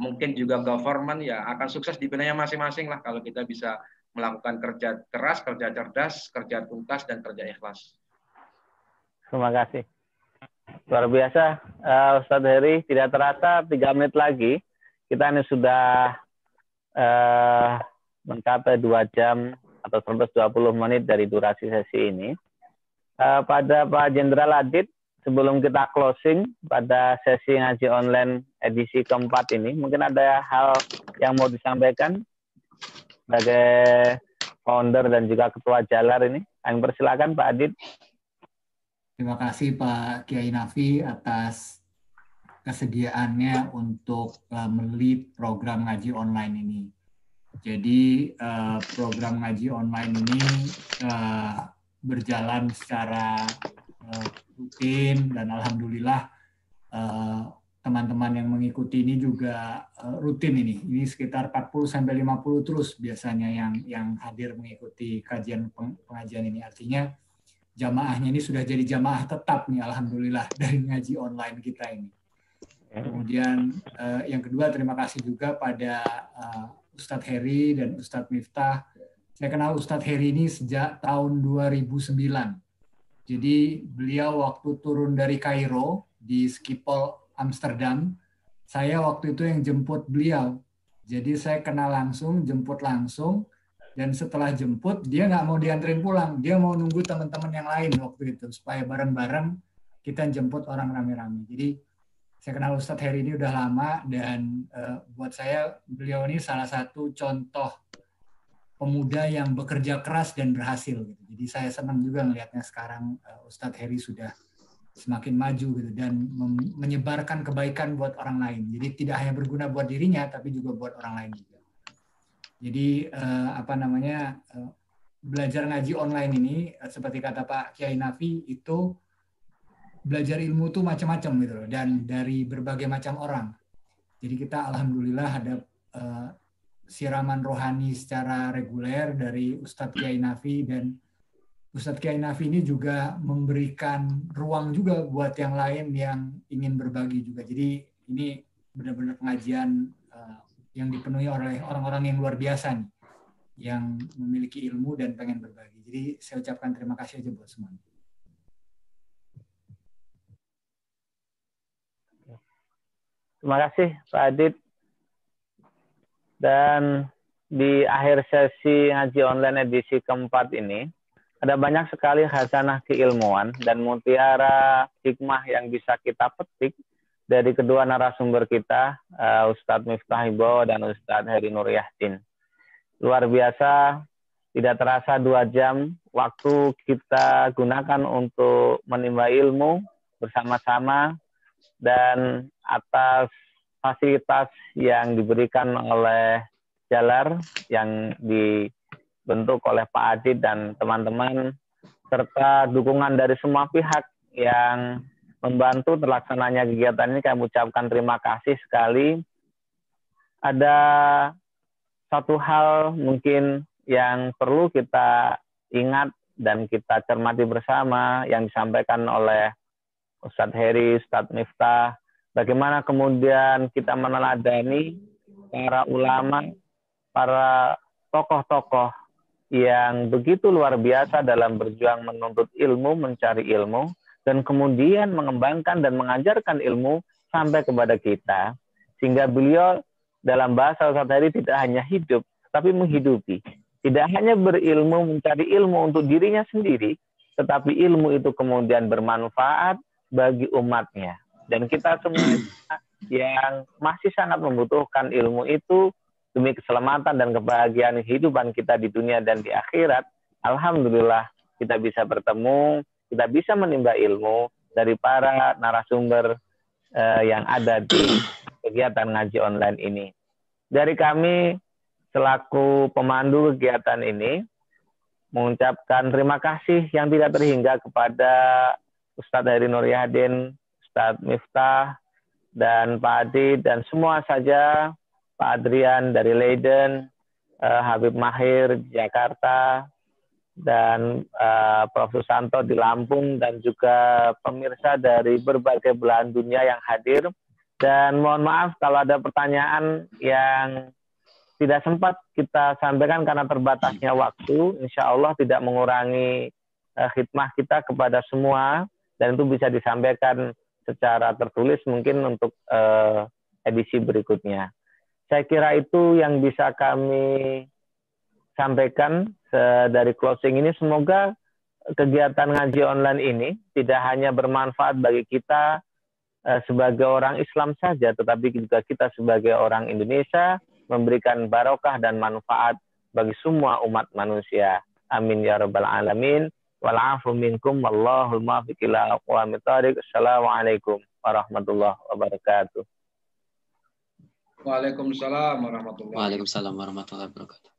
mungkin juga government, ya akan sukses di bidangnya masing-masing lah kalau kita bisa melakukan kerja keras, kerja cerdas, kerja tuntas, dan kerja ikhlas. Terima kasih. Luar biasa, Ustadz Heri. Tidak terasa 3 menit lagi kita ini sudah mencapai 2 jam atau 120 menit dari durasi sesi ini. Pada Pak Jenderal Adit, sebelum kita closing pada sesi ngaji online edisi keempat ini, mungkin ada hal yang mau disampaikan sebagai founder dan juga ketua Jalar ini. Kami persilakan Pak Adit. Terima kasih Pak Kiai Nafi atas kesediaannya untuk melead program ngaji online ini. Jadi program ngaji online ini berjalan secara rutin, dan alhamdulillah teman-teman yang mengikuti ini juga rutin ini. Ini sekitar 40-50 terus biasanya yang hadir mengikuti kajian pengajian ini. Artinya jamaahnya ini sudah jadi jamaah tetap nih, alhamdulillah, dari ngaji online kita ini. Kemudian yang kedua, terima kasih juga pada Ustadz Heri dan Ustadz Miftah. Saya kenal Ustadz Heri ini sejak tahun 2009. Jadi beliau waktu turun dari Kairo di Schiphol Amsterdam, saya waktu itu yang jemput beliau. Jadi saya kenal langsung, jemput langsung, dan setelah jemput dia nggak mau dianterin pulang, dia mau nunggu teman-teman yang lain waktu itu supaya bareng-bareng kita jemput orang rame-rame. Jadi saya kenal Ustadz Heri ini udah lama, dan buat saya beliau ini salah satu contoh pemuda yang bekerja keras dan berhasil. Gitu. Jadi saya senang juga melihatnya sekarang Ustadz Heri sudah semakin maju gitu, dan menyebarkan kebaikan buat orang lain. Jadi tidak hanya berguna buat dirinya, tapi juga buat orang lain juga. Jadi belajar ngaji online ini seperti kata Pak Kiai Nafi itu belajar ilmu tuh macam-macam gitu loh, dan dari berbagai macam orang. Jadi kita alhamdulillah ada siraman rohani secara reguler dari Ustadz Kiai Nafi, dan Ustadz Kiai Nafi ini juga memberikan ruang juga buat yang lain yang ingin berbagi juga. Jadi ini benar-benar pengajian yang dipenuhi oleh orang-orang yang luar biasa nih, yang memiliki ilmu dan pengen berbagi. Jadi saya ucapkan terima kasih aja buat semuanya. Terima kasih Pak Adit. Dan di akhir sesi ngaji online edisi keempat ini, ada banyak sekali khazanah keilmuan dan mutiara hikmah yang bisa kita petik dari kedua narasumber kita, Ustadz Miftah Hibo dan Ustadz Heri Nur Yassin. Luar biasa, tidak terasa 2 jam waktu kita gunakan untuk menimba ilmu bersama-sama, dan atas fasilitas yang diberikan oleh Jalar yang dibentuk oleh Pak Adit dan teman-teman, serta dukungan dari semua pihak yang membantu terlaksananya kegiatan ini, kami ucapkan terima kasih sekali. Ada satu hal mungkin yang perlu kita ingat dan kita cermati bersama yang disampaikan oleh Ustadz Heri, Ustadz Miftah, bagaimana kemudian kita meneladani para ulama, para tokoh-tokoh yang begitu luar biasa dalam berjuang menuntut ilmu, mencari ilmu, dan kemudian mengembangkan dan mengajarkan ilmu sampai kepada kita. Sehingga beliau dalam bahasa Ustadz Heri tidak hanya hidup, tapi menghidupi. Tidak hanya berilmu, mencari ilmu untuk dirinya sendiri, tetapi ilmu itu kemudian bermanfaat bagi umatnya. Dan kita semua yang masih sangat membutuhkan ilmu itu demi keselamatan dan kebahagiaan kehidupan kita di dunia dan di akhirat, alhamdulillah kita bisa bertemu, kita bisa menimba ilmu dari para narasumber yang ada di kegiatan ngaji online ini. Dari kami selaku pemandu kegiatan ini mengucapkan terima kasih yang tidak terhingga kepada Ustadz Heri Nur Yassin, Ustadz Miftah, dan Pak Adit, dan semua saja, Pak Adrian dari Leiden, Habib Mahir Jakarta, dan Prof. Susanto di Lampung, dan juga pemirsa dari berbagai belahan dunia yang hadir. Dan mohon maaf kalau ada pertanyaan yang tidak sempat kita sampaikan karena terbatasnya waktu. Insya Allah tidak mengurangi khidmah kita kepada semua, dan itu bisa disampaikan secara tertulis mungkin untuk edisi berikutnya. Saya kira itu yang bisa kami sampaikan dari closing ini. Semoga kegiatan ngaji online ini tidak hanya bermanfaat bagi kita sebagai orang Islam saja, tetapi juga kita sebagai orang Indonesia, memberikan barokah dan manfaat bagi semua umat manusia. Amin ya rabbal alamin. Wal'afu minkum wallahul muwaffiq ila aqwamit thoriq. Assalamualaikum warahmatullahi wabarakatuh. Waalaikumsalam warahmatullahi wabarakatuh. Waalaikumsalam warahmatullahi wabarakatuh.